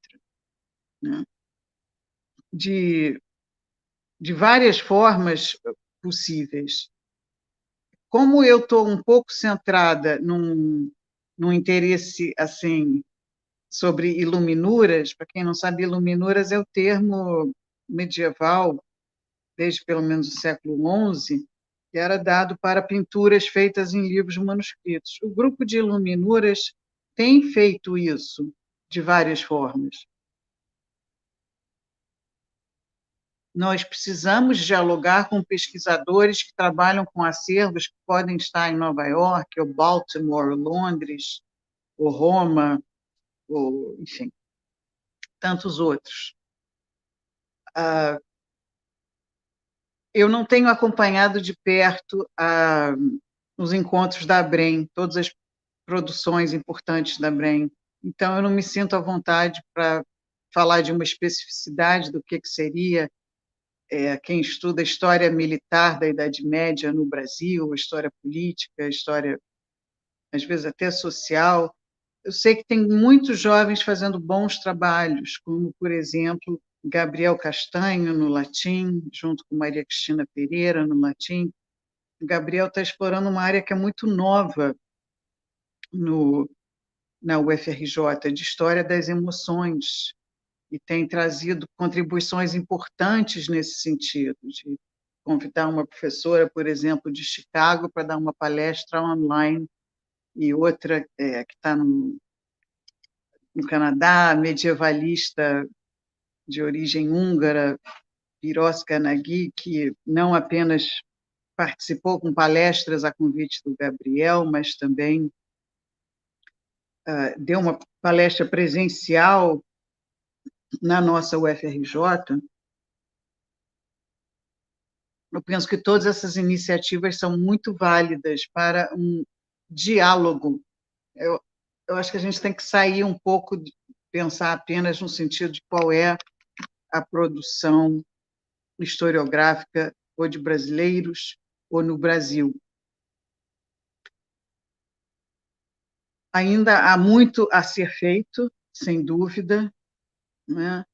Né? De várias formas possíveis. Como eu estou um pouco centrada num interesse assim sobre iluminuras, para quem não sabe, iluminuras é o termo medieval, desde pelo menos o século XI, que era dado para pinturas feitas em livros manuscritos. O grupo de iluminuras tem feito isso de várias formas. Nós precisamos dialogar com pesquisadores que trabalham com acervos que podem estar em Nova York, ou Baltimore, ou Londres, ou Roma, ou, enfim, tantos outros. Eu não tenho acompanhado de perto os encontros da ABREM, todas as produções importantes da ABREM, então eu não me sinto à vontade para falar de uma especificidade do que seria quem estuda a história militar da Idade Média no Brasil, a história política, a história, às vezes, até social. Eu sei que tem muitos jovens fazendo bons trabalhos, como, por exemplo, Gabriel Castanho, no latim, junto com Maria Cristina Pereira, no latim. O Gabriel está explorando uma área que é muito nova na UFRJ, de história das emoções, e tem trazido contribuições importantes nesse sentido, de convidar uma professora, por exemplo, de Chicago, para dar uma palestra online, e outra que está no Canadá, medievalista de origem húngara, Piroska Nagy, que não apenas participou com palestras a convite do Gabriel, mas também deu uma palestra presencial na nossa UFRJ. Eu penso que todas essas iniciativas são muito válidas para um diálogo. Eu acho que a gente tem que sair um pouco de pensar apenas no sentido de qual é a produção historiográfica ou de brasileiros ou no Brasil. Ainda há muito a ser feito, sem dúvida, né?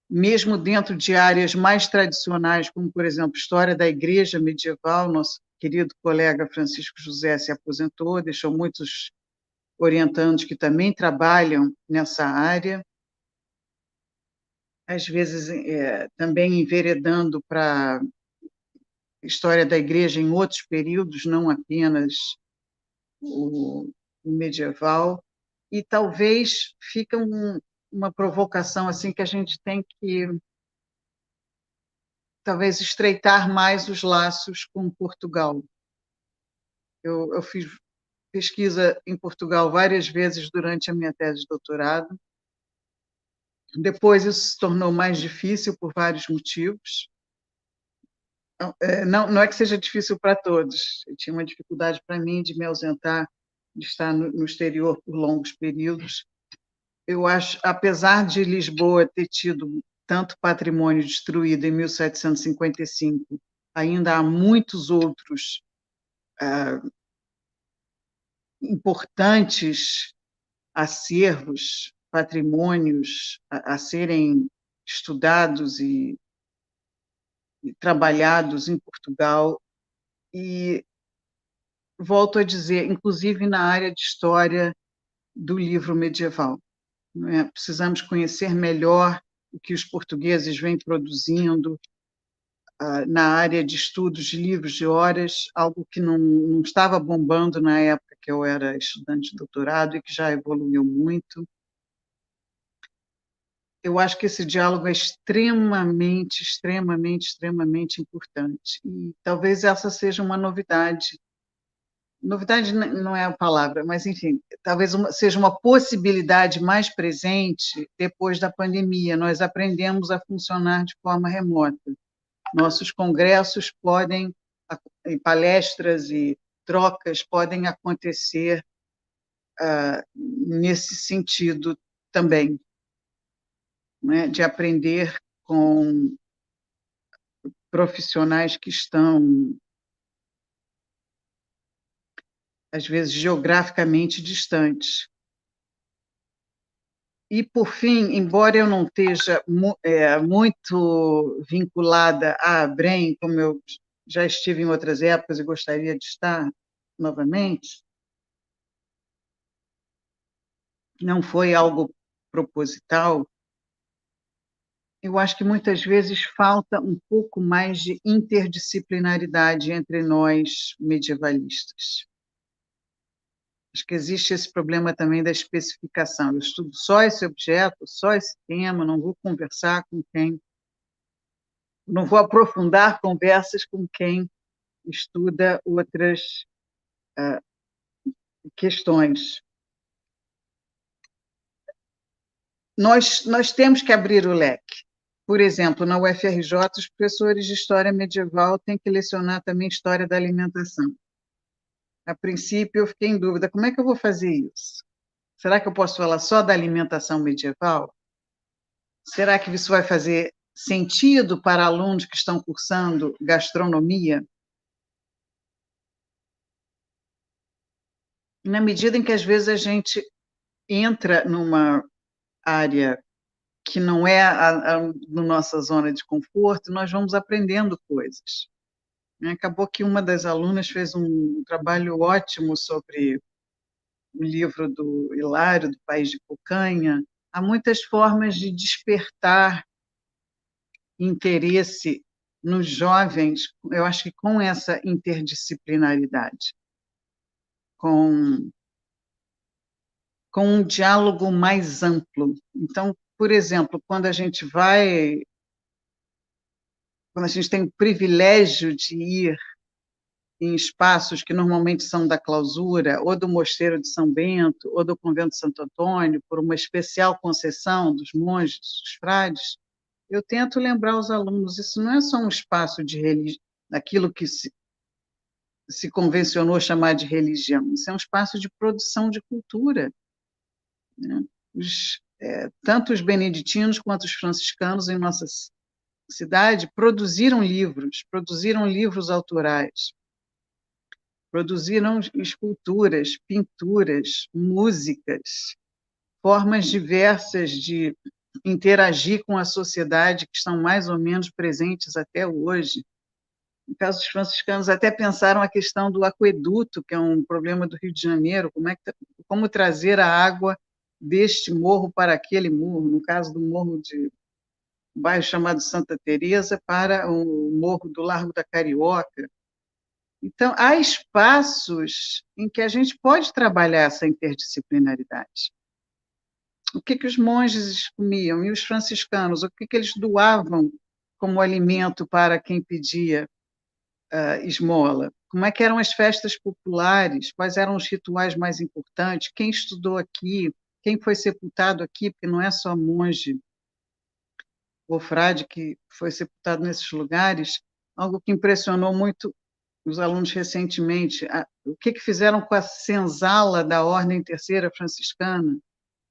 Mesmo dentro de áreas mais tradicionais, como, por exemplo, história da Igreja medieval. Nosso querido colega Francisco José se aposentou, deixou muitos orientandos que também trabalham nessa área, às vezes também enveredando para a história da Igreja em outros períodos, não apenas o medieval, e talvez fica uma provocação assim que a gente tem que talvez estreitar mais os laços com Portugal. Eu fiz pesquisa em Portugal várias vezes durante a minha tese de doutorado. Depois isso se tornou mais difícil por vários motivos. Não é que seja difícil para todos. Eu tinha uma dificuldade para mim de me ausentar, de estar no exterior por longos períodos. Eu acho, apesar de Lisboa ter tido tanto patrimônio destruído em 1755, ainda há muitos outros importantes acervos, patrimônios a serem estudados e trabalhados em Portugal, e volto a dizer, inclusive na área de história do livro medieval. Precisamos conhecer melhor o que os portugueses vêm produzindo na área de estudos de livros de horas, algo que não estava bombando na época que eu era estudante de doutorado e que já evoluiu muito. Eu acho que esse diálogo é extremamente, extremamente, extremamente importante. E talvez essa seja uma novidade. Novidade não é a palavra, mas, enfim, talvez seja uma possibilidade mais presente depois da pandemia. Nós aprendemos a funcionar de forma remota. Nossos congressos podem, e palestras e trocas podem acontecer nesse sentido também, né, de aprender com profissionais que estão, às vezes, geograficamente distantes. E, por fim, embora eu não esteja muito vinculada à ABREM, como eu já estive em outras épocas e gostaria de estar novamente, não foi algo proposital, eu acho que muitas vezes falta um pouco mais de interdisciplinaridade entre nós medievalistas. Acho que existe esse problema também da especificação. Eu estudo só esse objeto, só esse tema, não vou conversar com quem, não vou aprofundar conversas com quem estuda outras questões. Nós temos que abrir o leque. Por exemplo, na UFRJ, os professores de História Medieval têm que lecionar também História da Alimentação. A princípio, eu fiquei em dúvida, como é que eu vou fazer isso? Será que eu posso falar só da alimentação medieval? Será que isso vai fazer sentido para alunos que estão cursando gastronomia? Na medida em que, às vezes, a gente entra numa área que não é a nossa zona de conforto, nós vamos aprendendo coisas. Acabou que uma das alunas fez um trabalho ótimo sobre o livro do Hilário, do País de Cocanha. Há muitas formas de despertar interesse nos jovens, eu acho que com essa interdisciplinaridade, com um diálogo mais amplo. Então, por exemplo, quando a gente tem o privilégio de ir em espaços que normalmente são da clausura, ou do Mosteiro de São Bento, ou do Convento de Santo Antônio, por uma especial concessão dos monges, dos frades, eu tento lembrar os alunos, isso não é só um espaço de religião, aquilo que se convencionou chamar de religião, isso é um espaço de produção de cultura, né? Tanto os beneditinos quanto os franciscanos em nossa cidade produziram livros autorais, produziram esculturas, pinturas, músicas, formas diversas de interagir com a sociedade que estão mais ou menos presentes até hoje. No caso dos franciscanos, até pensaram a questão do aqueduto, que é um problema do Rio de Janeiro, como trazer a água deste morro para aquele morro, no caso do morro de um bairro chamado Santa Teresa para o morro do Largo da Carioca. Então, há espaços em que a gente pode trabalhar essa interdisciplinaridade. O que os monges comiam e os franciscanos, o que eles doavam como alimento para quem pedia esmola? Como é que eram as festas populares? Quais eram os rituais mais importantes? Quem estudou aqui? Quem foi sepultado aqui? Porque não é só monge ou frade que foi sepultado nesses lugares. Algo que impressionou muito os alunos recentemente. O que fizeram com a senzala da Ordem Terceira Franciscana,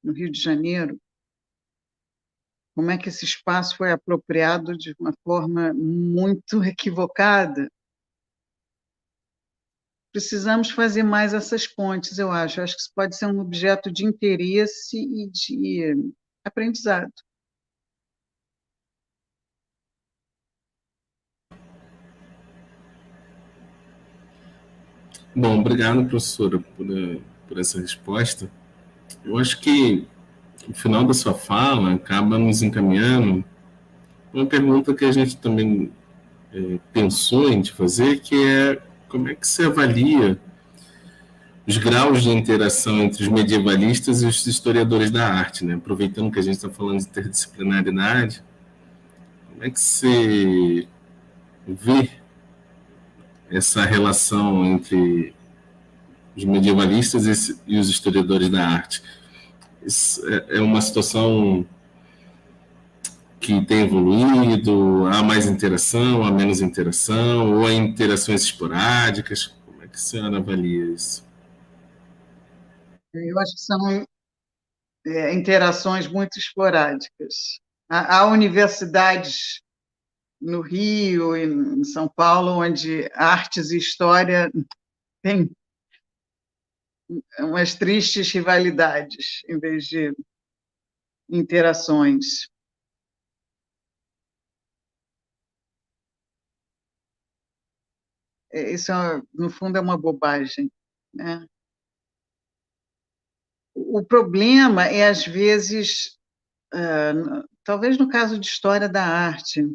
no Rio de Janeiro? Como é que esse espaço foi apropriado de uma forma muito equivocada? Precisamos fazer mais essas pontes, eu acho. Acho que isso pode ser um objeto de interesse e de aprendizado. Bom, obrigado, professora, por essa resposta. Eu acho que o final da sua fala acaba nos encaminhando uma pergunta que a gente também pensou em te fazer, que é como é que você avalia os graus de interação entre os medievalistas e os historiadores da arte, né? Aproveitando que a gente está falando de interdisciplinaridade, como é que você vê essa relação entre os medievalistas e os historiadores da arte? Isso é uma situação que tem evoluído? Há mais interação, há menos interação, ou há interações esporádicas? Como é que a senhora avalia isso? Eu acho que são interações muito esporádicas. Há universidades no Rio e em São Paulo onde artes e história têm umas tristes rivalidades em vez de interações. Isso, no fundo, é uma bobagem, né? O problema é, às vezes, talvez no caso de história da arte,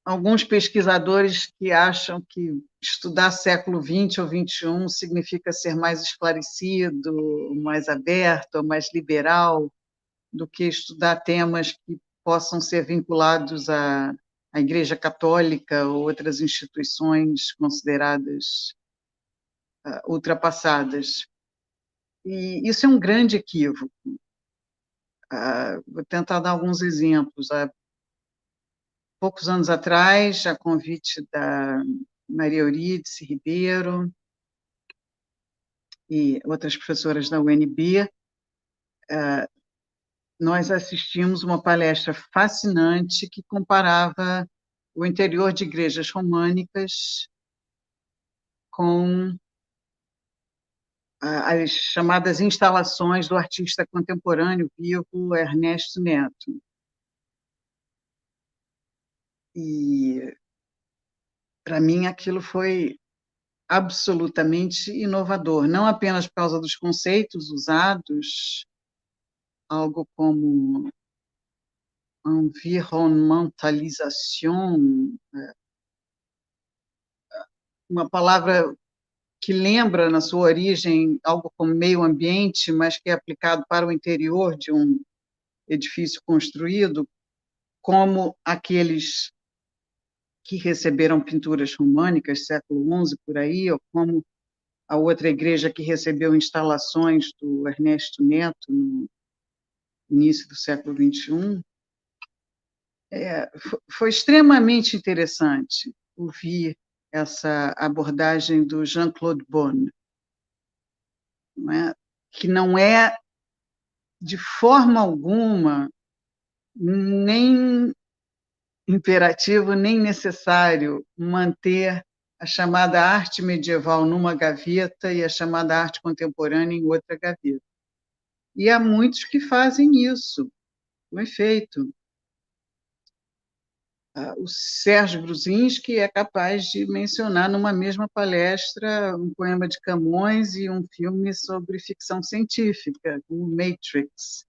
alguns pesquisadores que acham que estudar século XX ou XXI significa ser mais esclarecido, mais aberto, ou mais liberal, do que estudar temas que possam ser vinculados à Igreja Católica ou outras instituições consideradas ultrapassadas. E isso é um grande equívoco. Vou tentar dar alguns exemplos. Há poucos anos atrás, a convite da Maria Eurídice Ribeiro e outras professoras da UNB, nós assistimos uma palestra fascinante que comparava o interior de igrejas românicas com as chamadas instalações do artista contemporâneo vivo Ernesto Neto. E, para mim, aquilo foi absolutamente inovador, não apenas por causa dos conceitos usados, algo como environnementalisation, uma palavra que lembra, na sua origem, algo como meio ambiente, mas que é aplicado para o interior de um edifício construído, como aqueles que receberam pinturas românicas, século XI, por aí, ou como a outra igreja que recebeu instalações do Ernesto Neto no início do século XXI. Foi extremamente interessante ouvir essa abordagem do Jean-Claude Bonne, que não é, de forma alguma, nem imperativo, nem necessário manter a chamada arte medieval numa gaveta e a chamada arte contemporânea em outra gaveta. E há muitos que fazem isso, com efeito. O Sérgio Brusinski é capaz de mencionar numa mesma palestra um poema de Camões e um filme sobre ficção científica, como Matrix.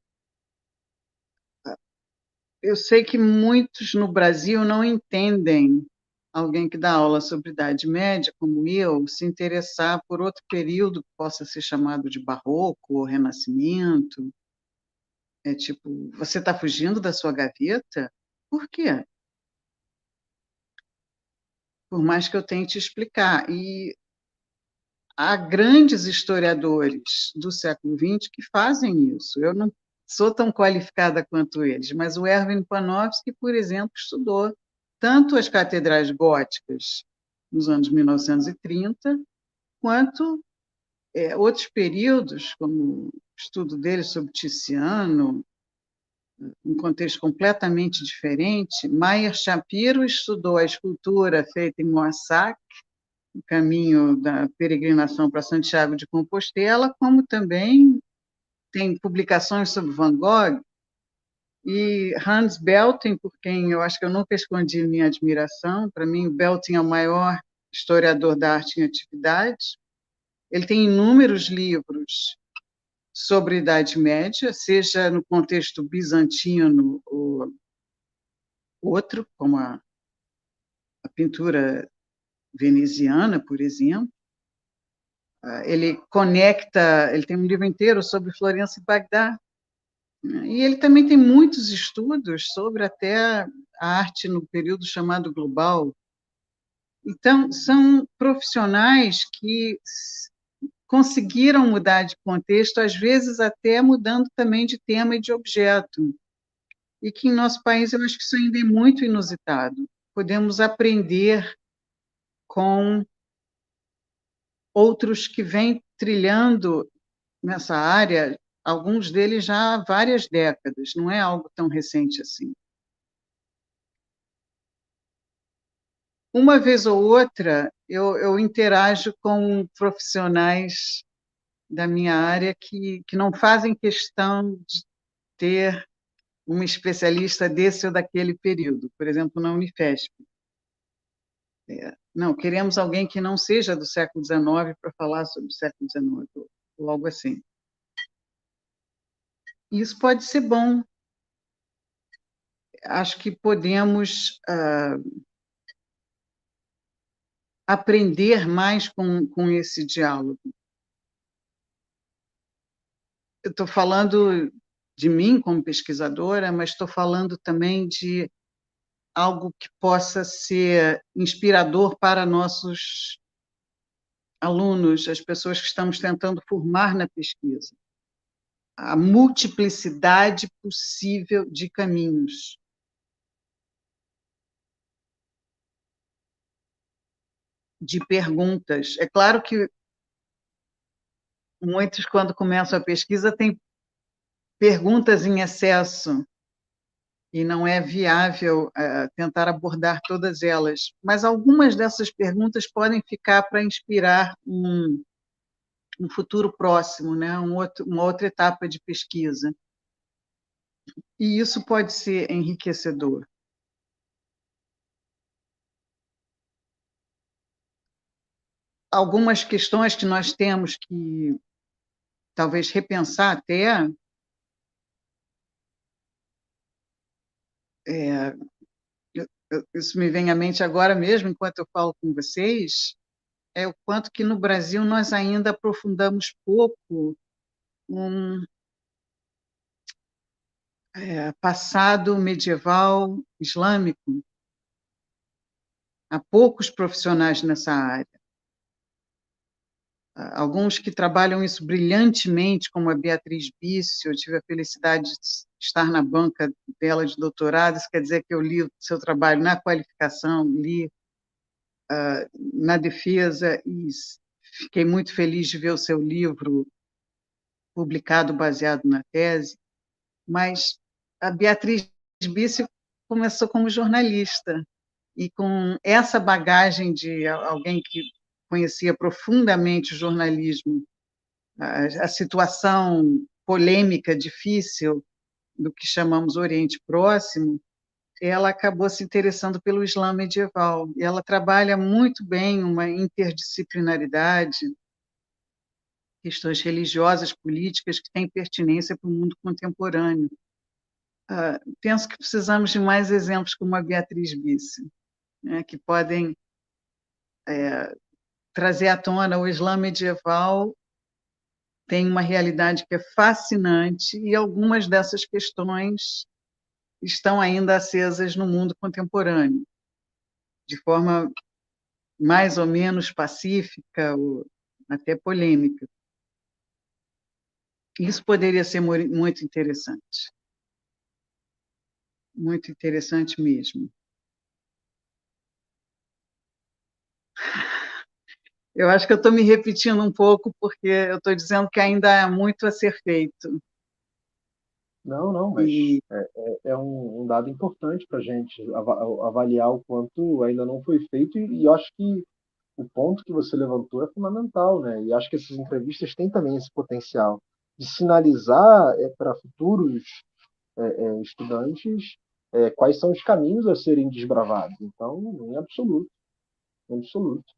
Eu sei que muitos no Brasil não entendem alguém que dá aula sobre Idade Média, como eu, se interessar por outro período que possa ser chamado de Barroco ou Renascimento. É tipo, você está fugindo da sua gaveta? Por quê? Por mais que eu tente explicar. E há grandes historiadores do século XX que fazem isso. Eu não sou tão qualificada quanto eles, mas o Erwin Panofsky, por exemplo, estudou tanto as catedrais góticas nos anos 1930, quanto outros períodos, como o estudo dele sobre Tiziano, um contexto completamente diferente. Meyer Shapiro estudou a escultura feita em Moissac, o caminho da peregrinação para Santiago de Compostela, como também tem publicações sobre Van Gogh, e Hans Belting, por quem eu acho que eu nunca escondi minha admiração. Para mim, Belting é o maior historiador da arte em atividade. Ele tem inúmeros livros sobre a Idade Média, seja no contexto bizantino ou outro, como a pintura veneziana, por exemplo. Ele conecta, ele tem um livro inteiro sobre Florença e Bagdá, e ele também tem muitos estudos sobre até a arte no período chamado global. Então, são profissionais que conseguiram mudar de contexto, às vezes até mudando também de tema e de objeto, e que em nosso país eu acho que isso ainda é muito inusitado. Podemos aprender com outros que vêm trilhando nessa área, alguns deles já há várias décadas, não é algo tão recente assim. Uma vez ou outra, eu interajo com profissionais da minha área que não fazem questão de ter uma especialista desse ou daquele período, por exemplo, na Unifesp. Não, queremos alguém que não seja do século XIX para falar sobre o século XIX, ou algo assim. Isso pode ser bom. Acho que podemos aprender mais com esse diálogo. Eu estou falando de mim como pesquisadora, mas estou falando também de algo que possa ser inspirador para nossos alunos, as pessoas que estamos tentando formar na pesquisa. A multiplicidade possível de caminhos. De perguntas. É claro que muitos, quando começam a pesquisa, têm perguntas em excesso, e não é viável tentar abordar todas elas. Mas algumas dessas perguntas podem ficar para inspirar um futuro próximo, né? Uma outra etapa de pesquisa. E isso pode ser enriquecedor. Algumas questões que nós temos que talvez repensar até, isso me vem à mente agora mesmo, enquanto eu falo com vocês, é o quanto que no Brasil nós ainda aprofundamos pouco um passado medieval islâmico. Há poucos profissionais nessa área. Alguns que trabalham isso brilhantemente, como a Beatriz Bício. Eu tive a felicidade de estar na banca dela de doutorado, isso quer dizer que eu li o seu trabalho na qualificação, li na defesa, e fiquei muito feliz de ver o seu livro publicado baseado na tese. Mas a Beatriz Bício começou como jornalista, e com essa bagagem de alguém que conhecia profundamente o jornalismo, a situação polêmica, difícil do que chamamos Oriente Próximo, ela acabou se interessando pelo Islã medieval. E ela trabalha muito bem uma interdisciplinaridade, questões religiosas, políticas, que têm pertinência para o mundo contemporâneo. Penso que precisamos de mais exemplos como a Beatriz Bício, né, que podem trazer à tona o Islã medieval tem uma realidade que é fascinante e algumas dessas questões estão ainda acesas no mundo contemporâneo, de forma mais ou menos pacífica ou até polêmica. Isso poderia ser muito interessante mesmo. Eu acho que eu estou me repetindo um pouco, porque eu estou dizendo que ainda há muito a ser feito. Não, mas é um dado importante para a gente avaliar o quanto ainda não foi feito, e eu acho que o ponto que você levantou é fundamental, né? E acho que essas entrevistas têm também esse potencial de sinalizar para futuros estudantes quais são os caminhos a serem desbravados. Então, em absoluto, em absoluto.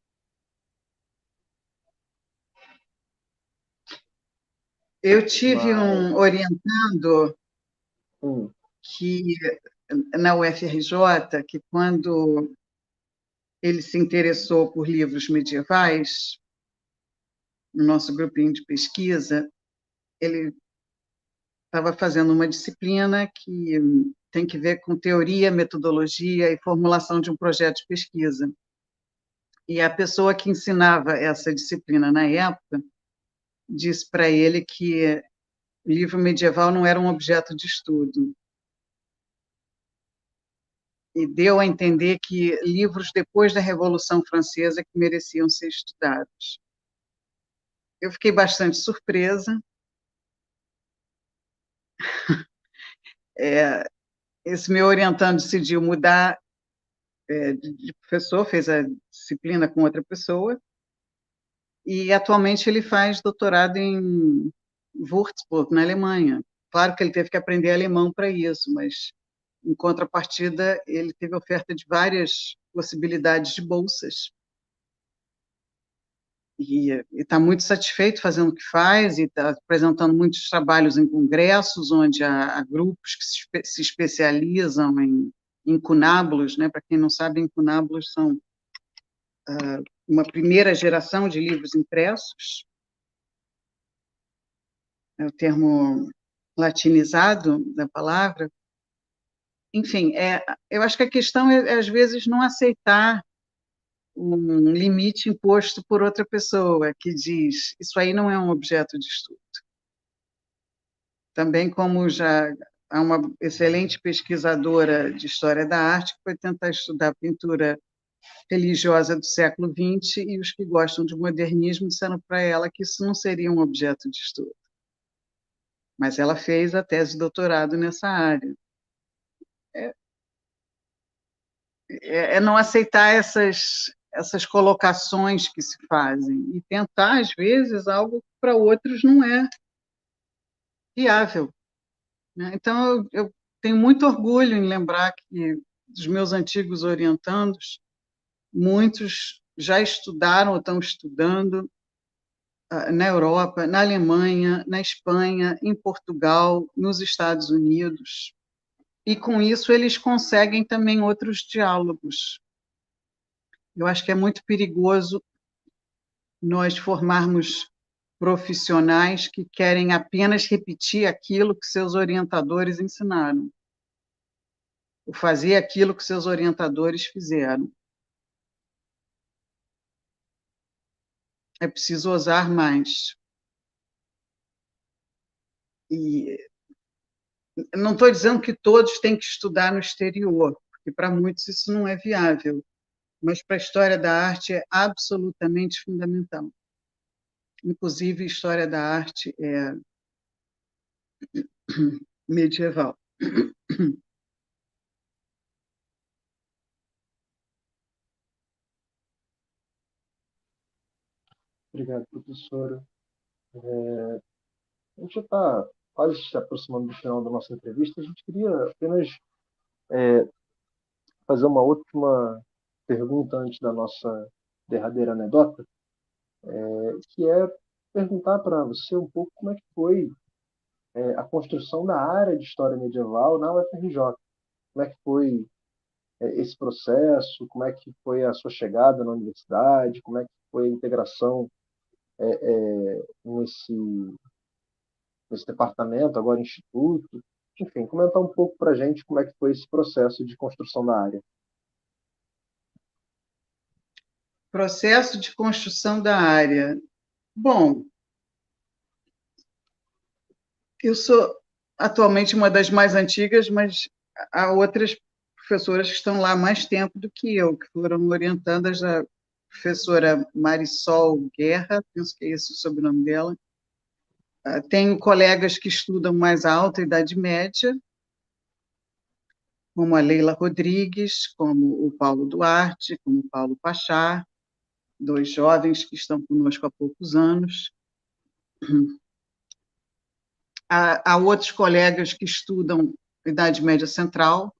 Eu tive um orientando Hum, que na UFRJ, que quando ele se interessou por livros medievais, no nosso grupinho de pesquisa, ele estava fazendo uma disciplina que tem que ver com teoria, metodologia e formulação de um projeto de pesquisa. E a pessoa que ensinava essa disciplina na época disse para ele que livro medieval não era um objeto de estudo. E deu a entender que livros depois da Revolução Francesa que mereciam ser estudados. Eu fiquei bastante surpresa. Esse meu orientando decidiu mudar de professor, fez a disciplina com outra pessoa, e atualmente ele faz doutorado em Würzburg, na Alemanha. Claro que ele teve que aprender alemão para isso, mas, em contrapartida, ele teve oferta de várias possibilidades de bolsas. E está muito satisfeito fazendo o que faz, e está apresentando muitos trabalhos em congressos, onde há grupos que se especializam em incunábulos, né? Para quem não sabe, incunábulos são uma primeira geração de livros impressos, é o termo latinizado da palavra. Enfim, eu acho que a questão é, às vezes, não aceitar um limite imposto por outra pessoa, que diz, isso aí não é um objeto de estudo. Também como já há uma excelente pesquisadora de história da arte que foi tentar estudar pintura religiosa do século XX, e os que gostam de modernismo disseram para ela que isso não seria um objeto de estudo. Mas ela fez a tese de doutorado nessa área. É não aceitar essas colocações que se fazem e tentar, às vezes, algo que para outros não é viável, né? Então, eu tenho muito orgulho em lembrar que dos meus antigos orientandos, muitos já estudaram ou estão estudando na Europa, na Alemanha, na Espanha, em Portugal, nos Estados Unidos, e com isso eles conseguem também outros diálogos. Eu acho que é muito perigoso nós formarmos profissionais que querem apenas repetir aquilo que seus orientadores ensinaram, ou fazer aquilo que seus orientadores fizeram. É preciso ousar mais. E não estou dizendo que todos têm que estudar no exterior, porque para muitos isso não é viável, mas para a história da arte é absolutamente fundamental. Inclusive, história da arte é medieval. Obrigado, professora. A gente já está quase se aproximando do final da nossa entrevista. A gente queria apenas fazer uma última pergunta antes da nossa derradeira anedota, que é perguntar para você um pouco como é que foi a construção da área de História Medieval na UFRJ. Como é que foi esse processo? Como é que foi a sua chegada na universidade? Como é que foi a integração nesse departamento, agora instituto. Enfim, comentar um pouco para a gente como é que foi esse processo de construção da área. Processo de construção da área. Bom, eu sou atualmente uma das mais antigas, mas há outras professoras que estão lá há mais tempo do que eu, que foram orientandas, a professora Marisol Guerra, penso que é esse o sobrenome dela. Tenho colegas que estudam mais a alta Idade Média, como a Leila Rodrigues, como o Paulo Duarte, como o Paulo Pachá, dois jovens que estão conosco há poucos anos. Há outros colegas que estudam Idade Média Central,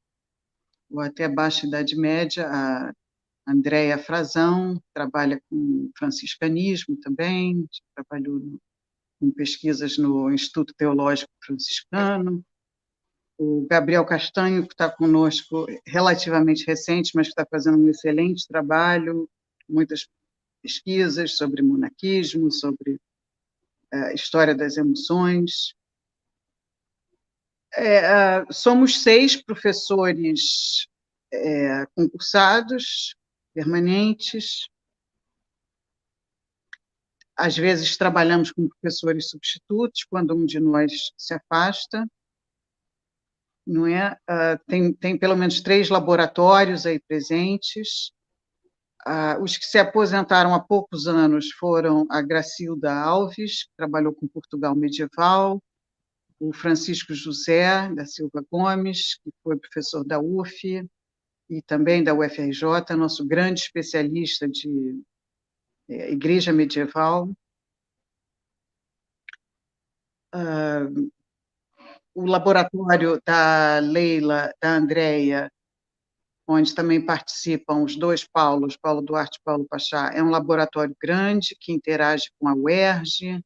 ou até Baixa Idade Média, a Andréia Frazão, trabalha com franciscanismo também, trabalhou com pesquisas no Instituto Teológico Franciscano. O Gabriel Castanho, que está conosco relativamente recente, mas que está fazendo um excelente trabalho, muitas pesquisas sobre monaquismo, sobre a história das emoções. Somos 6 professores concursados, permanentes. Às vezes trabalhamos com professores substitutos, quando um de nós se afasta. Não é? Tem pelo menos 3 laboratórios aí presentes. Os que se aposentaram há poucos anos foram a Gracilda Alves, que trabalhou com Portugal medieval, o Francisco José da Silva Gomes, que foi professor da UF e também da UFRJ, nosso grande especialista de igreja medieval. O laboratório da Leila, da Andréia, onde também participam os 2 Paulos, Paulo Duarte e Paulo Pachá, é um laboratório grande que interage com a UERJ,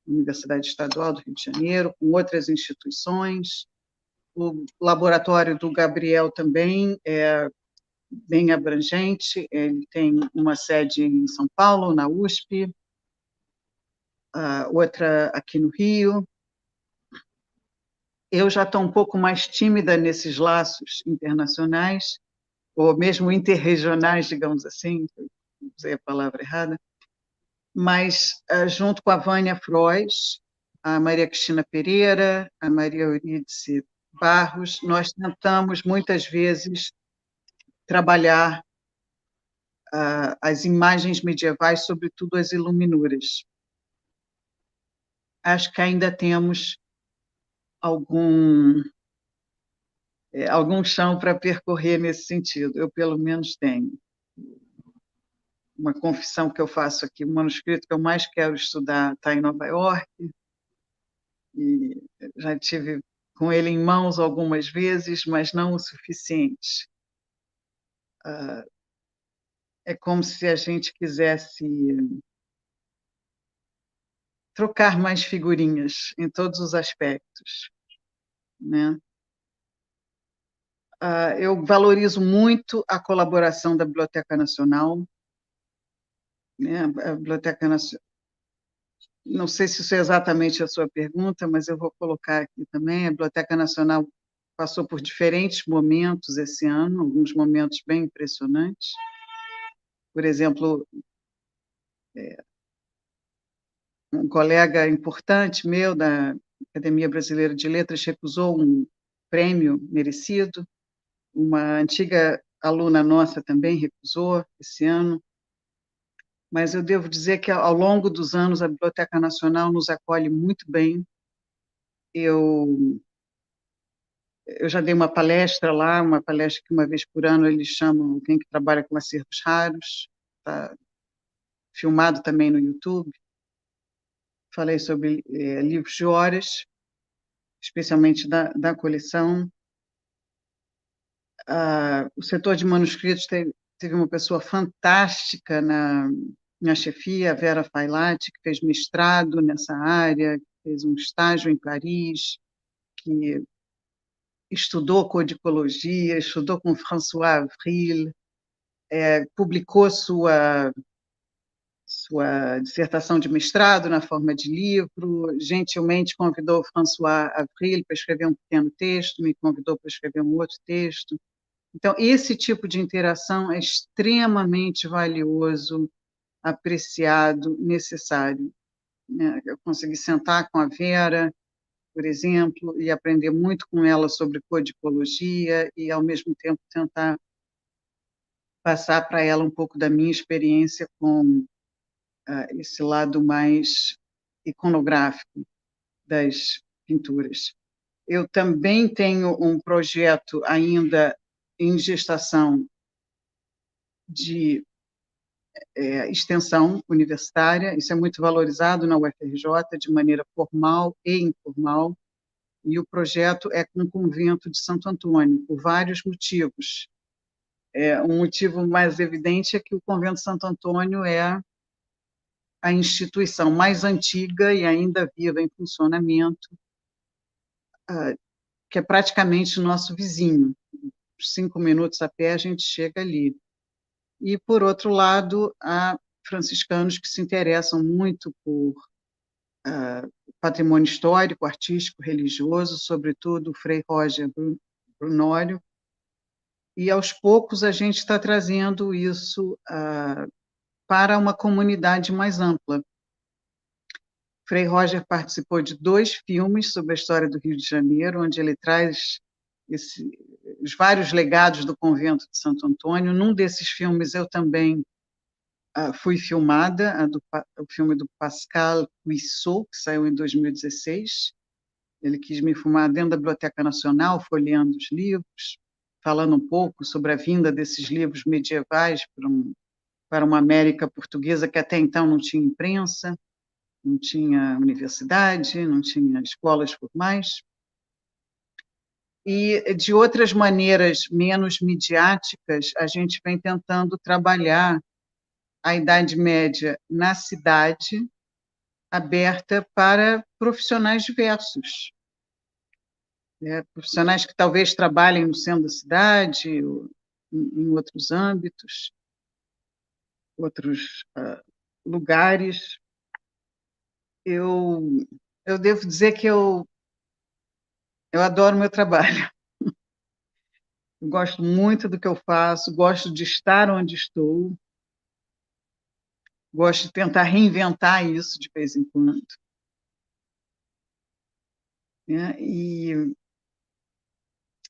Universidade Estadual do Rio de Janeiro, com outras instituições. O laboratório do Gabriel também é bem abrangente, ele tem uma sede em São Paulo, na USP, outra aqui no Rio. Eu já estou um pouco mais tímida nesses laços internacionais, ou mesmo interregionais, digamos assim, usei a palavra errada, mas junto com a Vânia Frois, a Maria Cristina Pereira, a Maria Eurídice Barros, nós tentamos muitas vezes trabalhar as imagens medievais, sobretudo as iluminuras. Acho que ainda temos algum chão para percorrer nesse sentido. Eu, pelo menos, tenho. Uma confissão que eu faço aqui, o manuscrito que eu mais quero estudar está em Nova York, e já tive com ele em mãos algumas vezes, mas não o suficiente. É como se a gente quisesse trocar mais figurinhas em todos os aspectos, né? Eu valorizo muito a colaboração da Biblioteca Nacional, né? A Biblioteca Nacional, não sei se isso é exatamente a sua pergunta, mas eu vou colocar aqui também. A Biblioteca Nacional passou por diferentes momentos esse ano, alguns momentos bem impressionantes. Por exemplo, um colega importante meu da Academia Brasileira de Letras recusou um prêmio merecido. Uma antiga aluna nossa também recusou esse ano. Mas eu devo dizer que, ao longo dos anos, a Biblioteca Nacional nos acolhe muito bem. Eu já dei uma palestra lá, uma palestra que uma vez por ano eles chamam quem que trabalha com acervos raros, está filmado também no YouTube. Falei sobre livros de horas, especialmente da coleção. O setor de manuscritos teve uma pessoa fantástica na chefia, a Vera Failati, que fez mestrado nessa área, fez um estágio em Paris, que estudou codicologia, estudou com François Avril, publicou sua sua dissertação de mestrado na forma de livro, gentilmente convidou o François Avril para escrever um pequeno texto, me convidou para escrever um outro texto. Então, esse tipo de interação é extremamente valioso, apreciado, necessário. Eu consegui sentar com a Vera, por exemplo, e aprender muito com ela sobre codicologia e, ao mesmo tempo, tentar passar para ela um pouco da minha experiência com esse lado mais iconográfico das pinturas. Eu também tenho um projeto ainda em gestação de extensão universitária, isso é muito valorizado na UFRJ, de maneira formal e informal, e o projeto é com o Convento de Santo Antônio, por vários motivos. Um motivo mais evidente é que o Convento de Santo Antônio é a instituição mais antiga e ainda viva em funcionamento, que é praticamente o nosso vizinho. 5 minutos a pé a gente chega ali. E, por outro lado, há franciscanos que se interessam muito por patrimônio histórico, artístico, religioso, sobretudo o Frei Roger Brunório, e, aos poucos, a gente está trazendo isso para uma comunidade mais ampla. Frei Roger participou de 2 filmes sobre a história do Rio de Janeiro, onde ele traz os vários legados do convento de Santo Antônio. Num desses filmes eu também fui filmada, o filme do Pascal Guissot, que saiu em 2016. Ele quis me filmar dentro da Biblioteca Nacional, folheando os livros, falando um pouco sobre a vinda desses livros medievais para uma América portuguesa que até então não tinha imprensa, não tinha universidade, não tinha escolas formais. E, de outras maneiras menos midiáticas, a gente vem tentando trabalhar a Idade Média na cidade, aberta para profissionais diversos. Profissionais que talvez trabalhem no centro da cidade, ou em outros âmbitos, outros lugares. Eu devo dizer que eu adoro o meu trabalho. Eu gosto muito do que eu faço, gosto de estar onde estou, gosto de tentar reinventar isso de vez em quando. E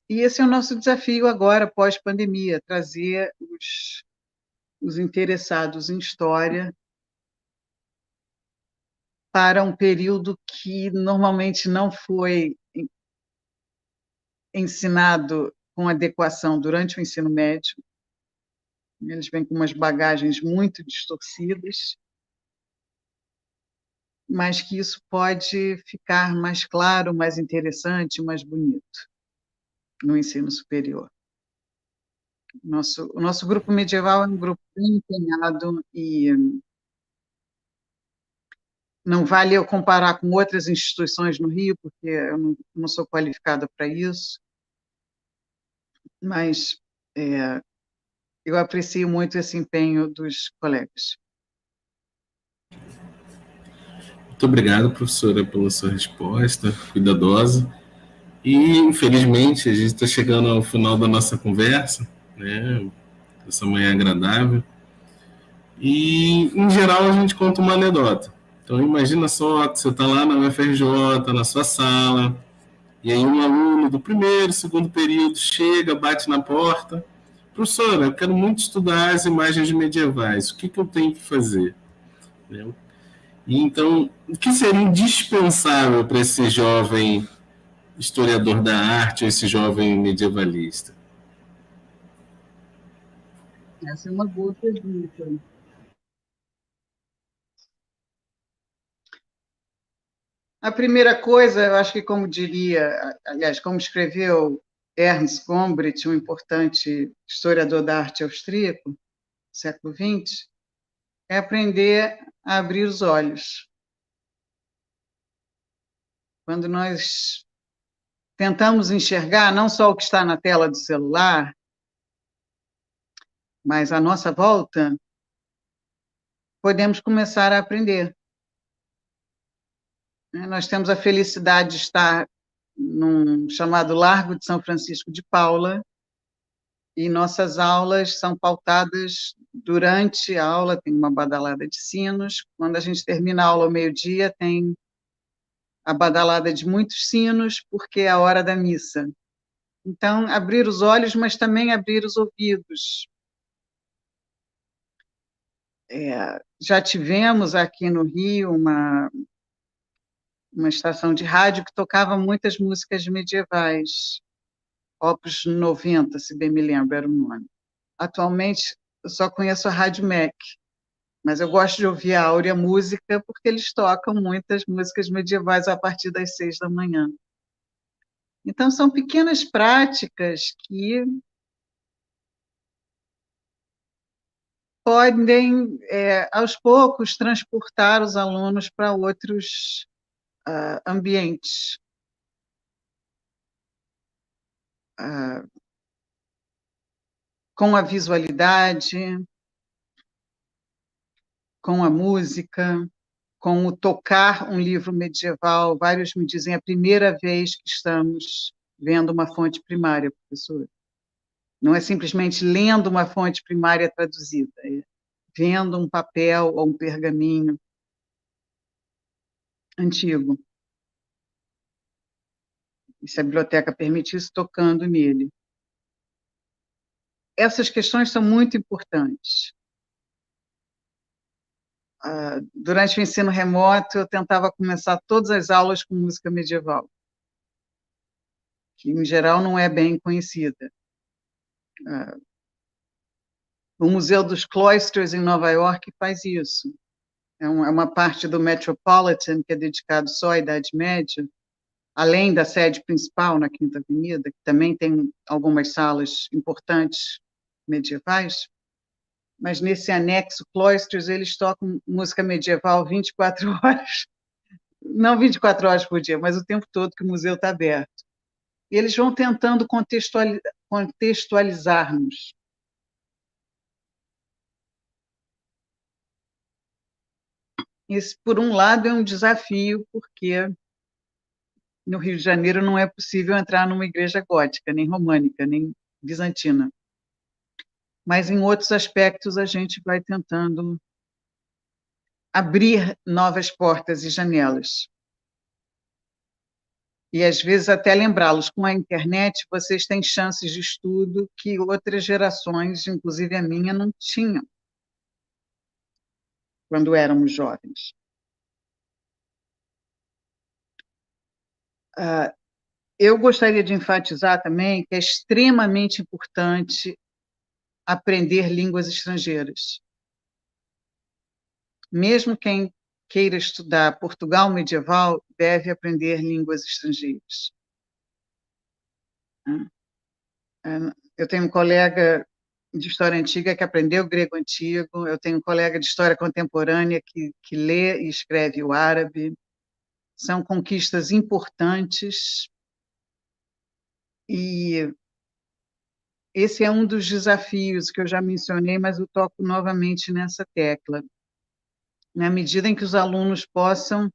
esse é o nosso desafio agora, pós-pandemia, trazer os interessados em história para um período que normalmente não foi ensinado com adequação durante o ensino médio. Eles vêm com umas bagagens muito distorcidas, mas que isso pode ficar mais claro, mais interessante, mais bonito no ensino superior. O nosso grupo medieval é um grupo bem empenhado e não vale eu comparar com outras instituições no Rio, porque eu não sou qualificada para isso, mas eu aprecio muito esse empenho dos colegas. Muito obrigado, professora, pela sua resposta cuidadosa. E, infelizmente, a gente está chegando ao final da nossa conversa, né? Essa manhã agradável. E, em geral, a gente conta uma anedota. Então, imagina só que você está lá na UFRJ, na sua sala, e aí um aluno do primeiro, segundo período chega, bate na porta. Professora, eu quero muito estudar as imagens medievais. O que eu tenho que fazer? E, então, o que seria indispensável para esse jovem historiador da arte, ou esse jovem medievalista? Essa é uma boa pergunta. A primeira coisa, eu acho que, como diria, aliás, como escreveu Ernst Gombrich, um importante historiador da arte austríaco, século XX, é aprender a abrir os olhos. Quando nós tentamos enxergar não só o que está na tela do celular, mas à nossa volta, podemos começar a aprender. Nós temos a felicidade de estar num chamado Largo de São Francisco de Paula, e nossas aulas são pautadas durante a aula, tem uma badalada de sinos, quando a gente termina a aula ao meio-dia, tem a badalada de muitos sinos, porque é a hora da missa. Então, abrir os olhos, mas também abrir os ouvidos. Já tivemos aqui no Rio uma estação de rádio que tocava muitas músicas medievais, Opus 90, se bem me lembro, era o nome. Atualmente, eu só conheço a Rádio MEC, mas eu gosto de ouvir a Áurea Música, porque eles tocam muitas músicas medievais a partir das 6 da manhã. Então, são pequenas práticas que podem, aos poucos, transportar os alunos para outros ambientes. Com a visualidade, com a música, com o tocar um livro medieval. Vários me dizem, é a primeira vez que estamos vendo uma fonte primária, professor. Não é simplesmente lendo uma fonte primária traduzida, é vendo um papel ou um pergaminho antigo. E se a biblioteca permitisse, tocando nele. Essas questões são muito importantes. Durante o ensino remoto, eu tentava começar todas as aulas com música medieval, que, em geral, não é bem conhecida. O Museu dos Cloisters, em Nova York, faz isso. É uma parte do Metropolitan, que é dedicado só à Idade Média, além da sede principal, na Quinta Avenida, que também tem algumas salas importantes medievais, mas nesse anexo Cloisters, eles tocam música medieval 24 horas, não 24 horas por dia, mas o tempo todo que o museu está aberto. E eles vão tentando contextualizar-nos. Isso, por um lado, é um desafio, porque no Rio de Janeiro não é possível entrar numa igreja gótica, nem românica, nem bizantina. Mas, em outros aspectos, a gente vai tentando abrir novas portas e janelas. E, às vezes, até lembrá-los, com a internet, vocês têm chances de estudo que outras gerações, inclusive a minha, não tinham quando éramos jovens. Eu gostaria de enfatizar também que é extremamente importante aprender línguas estrangeiras. Mesmo quem queira estudar Portugal medieval deve aprender línguas estrangeiras. Eu tenho um colega de história antiga que aprendeu grego antigo, eu tenho um colega de história contemporânea que lê e escreve o árabe. São conquistas importantes e esse é um dos desafios que eu já mencionei, mas eu toco novamente nessa tecla. Na medida em que os alunos possam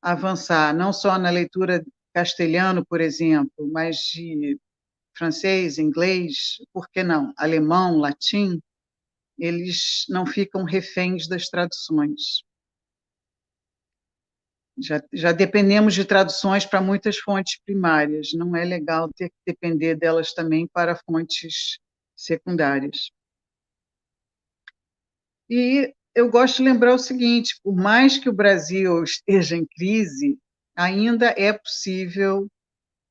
avançar, não só na leitura castelhano, por exemplo, mas de francês, inglês, por que não? Alemão, latim, eles não ficam reféns das traduções. Já dependemos de traduções para muitas fontes primárias, não é legal ter que depender delas também para fontes secundárias. E eu gosto de lembrar o seguinte, por mais que o Brasil esteja em crise, ainda é possível,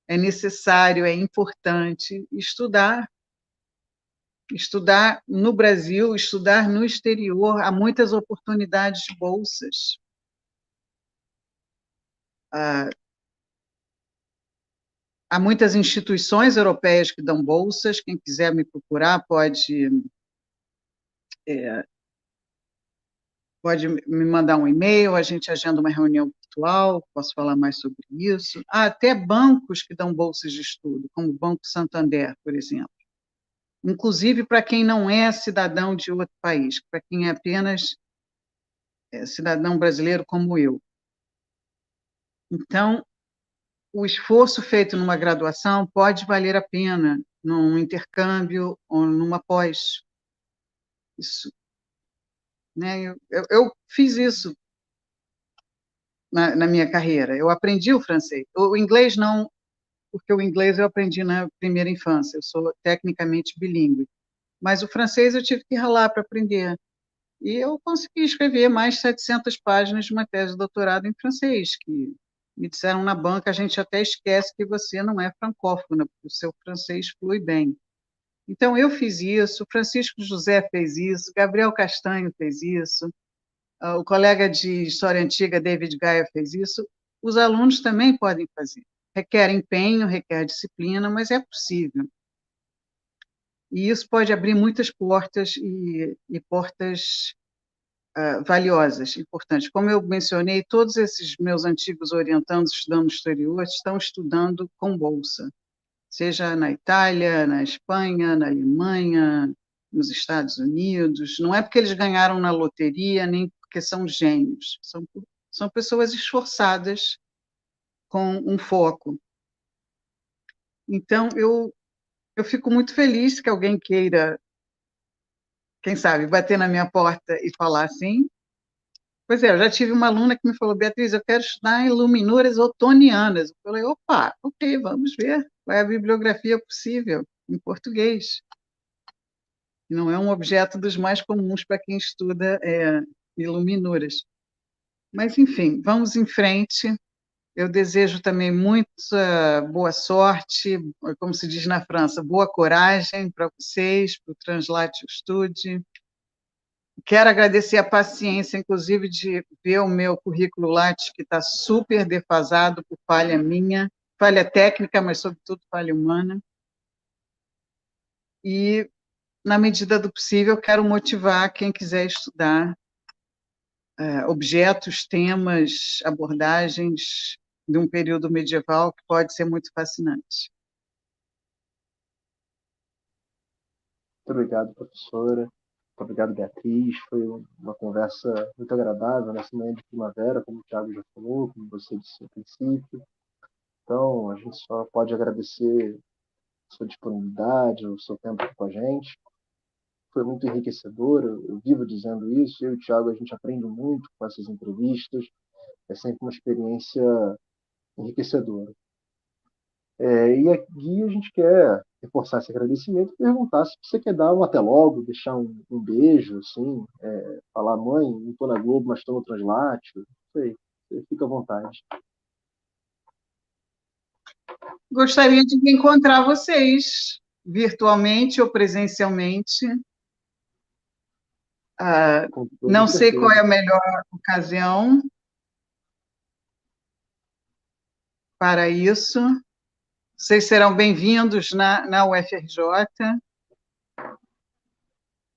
é necessário, é importante estudar. Estudar no Brasil, estudar no exterior, há muitas oportunidades de bolsas. Há muitas instituições europeias que dão bolsas, quem quiser me procurar pode me mandar um e-mail, a gente agenda uma reunião virtual, posso falar mais sobre isso. Há até bancos que dão bolsas de estudo, como o Banco Santander, por exemplo. Inclusive para quem não é cidadão de outro país, para quem é apenas cidadão brasileiro como eu. Então, o esforço feito numa graduação pode valer a pena num intercâmbio ou numa pós. Isso, né? Eu fiz isso na minha carreira. Eu aprendi o francês. O inglês não, porque o inglês eu aprendi na primeira infância. Eu sou tecnicamente bilíngue. Mas o francês eu tive que ralar para aprender. E eu consegui escrever mais de 700 páginas de uma tese de doutorado em francês, que me disseram na banca, a gente até esquece que você não é francófona, porque o seu francês flui bem. Então, eu fiz isso, Francisco José fez isso, Gabriel Castanho fez isso, o colega de História Antiga, David Gaia, fez isso. Os alunos também podem fazer. Requer empenho, requer disciplina, mas é possível. E isso pode abrir muitas portas e portas valiosas, importantes. Como eu mencionei, todos esses meus antigos orientandos estudando no exterior estão estudando com bolsa, seja na Itália, na Espanha, na Alemanha, nos Estados Unidos. Não é porque eles ganharam na loteria, nem porque são gênios. São pessoas esforçadas com um foco. Então, eu fico muito feliz que alguém queira, quem sabe, bater na minha porta e falar assim. Pois é, eu já tive uma aluna que me falou, Beatriz, eu quero estudar iluminuras otonianas. Eu falei, opa, ok, vamos ver qual é a bibliografia possível em português. Não é um objeto dos mais comuns para quem estuda iluminuras. Mas, enfim, vamos em frente. Eu desejo também muita boa sorte, como se diz na França, boa coragem para vocês, para o Translatio Studi. Quero agradecer a paciência, inclusive, de ver o meu currículo Lattes, que está super defasado por falha minha, falha técnica, mas, sobretudo, falha humana. E, na medida do possível, quero motivar quem quiser estudar objetos, temas, abordagens de um período medieval que pode ser muito fascinante. Muito obrigado, professora. Muito obrigado, Beatriz. Foi uma conversa muito agradável nessa manhã de primavera, como o Thiago já falou, como você disse no princípio. Então, a gente só pode agradecer a sua disponibilidade, o seu tempo aqui com a gente. Foi muito enriquecedor, eu vivo dizendo isso. Eu e o Thiago, a gente aprende muito com essas entrevistas. É sempre uma experiência enriquecedora. E aqui a gente quer reforçar esse agradecimento e perguntar se você quer dar um até logo, deixar um beijo, assim, falar, mãe, não estou na Globo, mas estou no Translatio. Não sei, você fica à vontade. Gostaria de encontrar vocês, virtualmente ou presencialmente. Não sei qual é a melhor ocasião para isso. Vocês serão bem-vindos na UFRJ,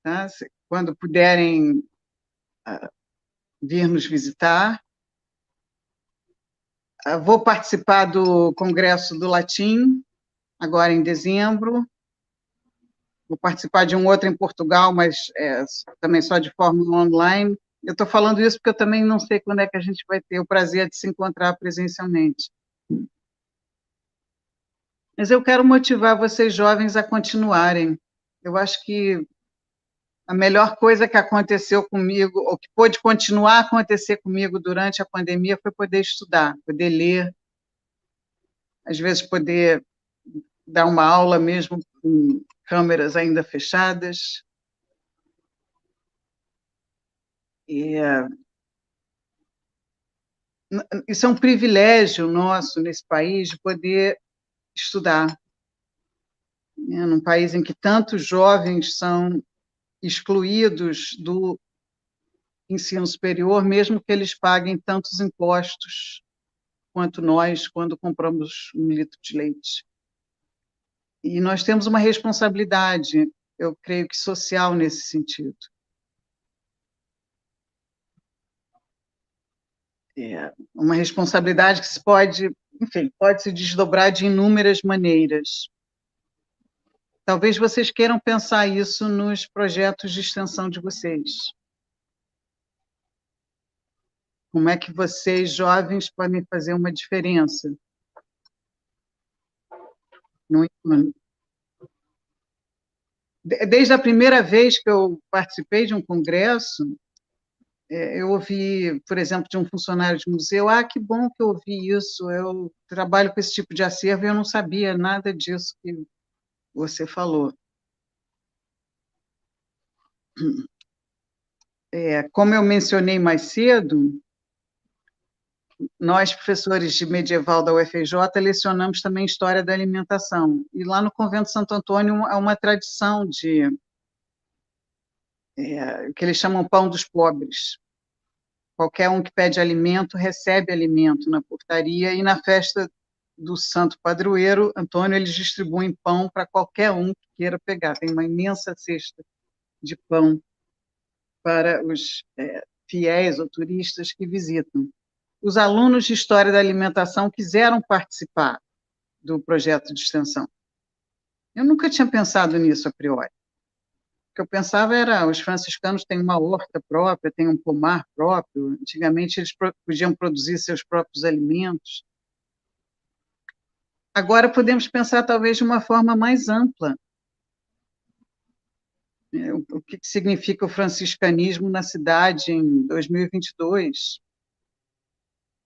tá? Quando puderem vir nos visitar. Vou participar do Congresso do Latim, agora em dezembro. Vou participar de um outro em Portugal, mas também só de forma online. Eu estou falando isso porque eu também não sei quando é que a gente vai ter o prazer de se encontrar presencialmente. Mas eu quero motivar vocês jovens a continuarem. Eu acho que a melhor coisa que aconteceu comigo, ou que pôde continuar a acontecer comigo durante a pandemia, foi poder estudar, poder ler, às vezes poder dar uma aula mesmo com câmeras ainda fechadas. Isso é um privilégio nosso nesse país, de poder estudar, num país em que tantos jovens são excluídos do ensino superior, mesmo que eles paguem tantos impostos quanto nós, quando compramos um litro de leite. E nós temos uma responsabilidade, eu creio que social, nesse sentido. Uma responsabilidade que se pode, enfim, pode se desdobrar de inúmeras maneiras. Talvez vocês queiram pensar isso nos projetos de extensão de vocês. Como é que vocês, jovens, podem fazer uma diferença no ensino? Desde a primeira vez que eu participei de um congresso, eu ouvi, por exemplo, de um funcionário de museu, que bom que eu ouvi isso, eu trabalho com esse tipo de acervo e eu não sabia nada disso que você falou. Como eu mencionei mais cedo, nós, professores de medieval da UFRJ, lecionamos também História da Alimentação. E lá no Convento Santo Antônio há uma tradição de que eles chamam pão dos pobres. Qualquer um que pede alimento recebe alimento na portaria, e na festa do Santo Padroeiro Antônio, eles distribuem pão para qualquer um que queira pegar. Tem uma imensa cesta de pão para os fiéis ou turistas que visitam. Os alunos de História da Alimentação quiseram participar do projeto de extensão. Eu nunca tinha pensado nisso a priori. O que eu pensava era, os franciscanos têm uma horta própria, têm um pomar próprio, antigamente eles podiam produzir seus próprios alimentos. Agora podemos pensar talvez de uma forma mais ampla. O que significa o franciscanismo na cidade em 2022?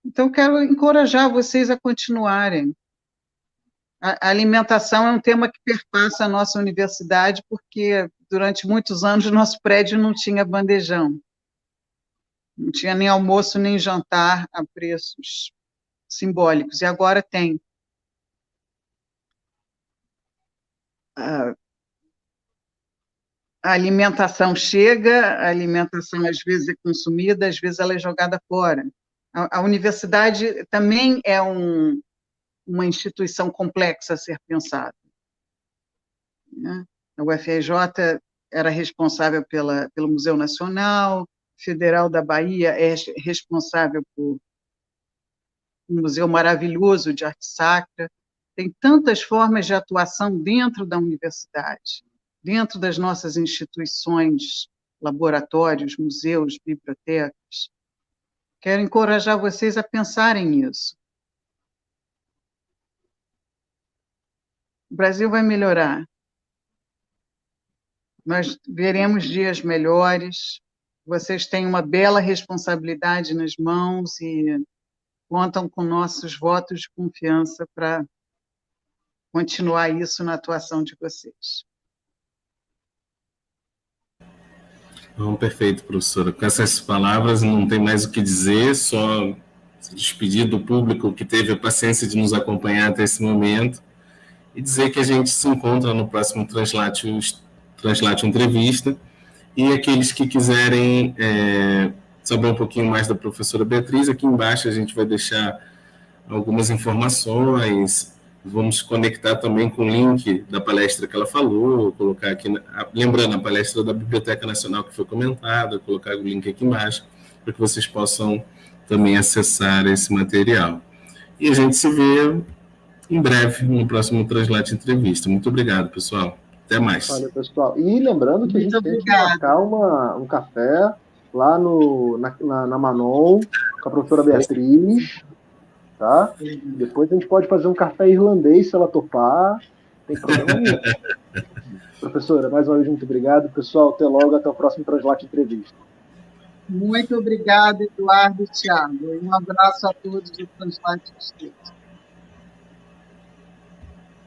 Então, quero encorajar vocês a continuarem. A alimentação é um tema que perpassa a nossa universidade, porque durante muitos anos o nosso prédio não tinha bandejão. Não tinha nem almoço nem jantar a preços simbólicos, e agora tem. A alimentação chega, a alimentação às vezes é consumida, às vezes ela é jogada fora. A universidade também é uma instituição complexa a ser pensada. A UFRJ era responsável pelo Museu Nacional, Federal da Bahia é responsável por um museu maravilhoso de arte sacra. Tem tantas formas de atuação dentro da universidade, dentro das nossas instituições, laboratórios, museus, bibliotecas. Quero encorajar vocês a pensarem nisso. O Brasil vai melhorar. Nós veremos dias melhores. Vocês têm uma bela responsabilidade nas mãos e contam com nossos votos de confiança para continuar isso na atuação de vocês. Bom, perfeito, professora. Com essas palavras, não tem mais o que dizer, só se despedir do público que teve a paciência de nos acompanhar até esse momento e dizer que a gente se encontra no próximo Translatio Entrevista, e aqueles que quiserem saber um pouquinho mais da professora Beatriz, aqui embaixo a gente vai deixar algumas informações, vamos conectar também com o link da palestra que ela falou, colocar aqui, lembrando a palestra da Biblioteca Nacional que foi comentada, colocar o link aqui embaixo, para que vocês possam também acessar esse material. E a gente se vê em breve no próximo Translate Entrevista. Muito obrigado, pessoal. Até mais. Valeu, pessoal. E lembrando que a gente tem que marcar um café lá na Manon, com a professora Beatriz, tá? Depois a gente pode fazer um café irlandês, se ela topar. Não tem problema nenhum. Professora, mais uma vez, muito obrigado. Pessoal, até logo, até o próximo Translate Entrevista. Muito obrigada, Eduardo e Thiago. Um abraço a todos do Translate Entrevista.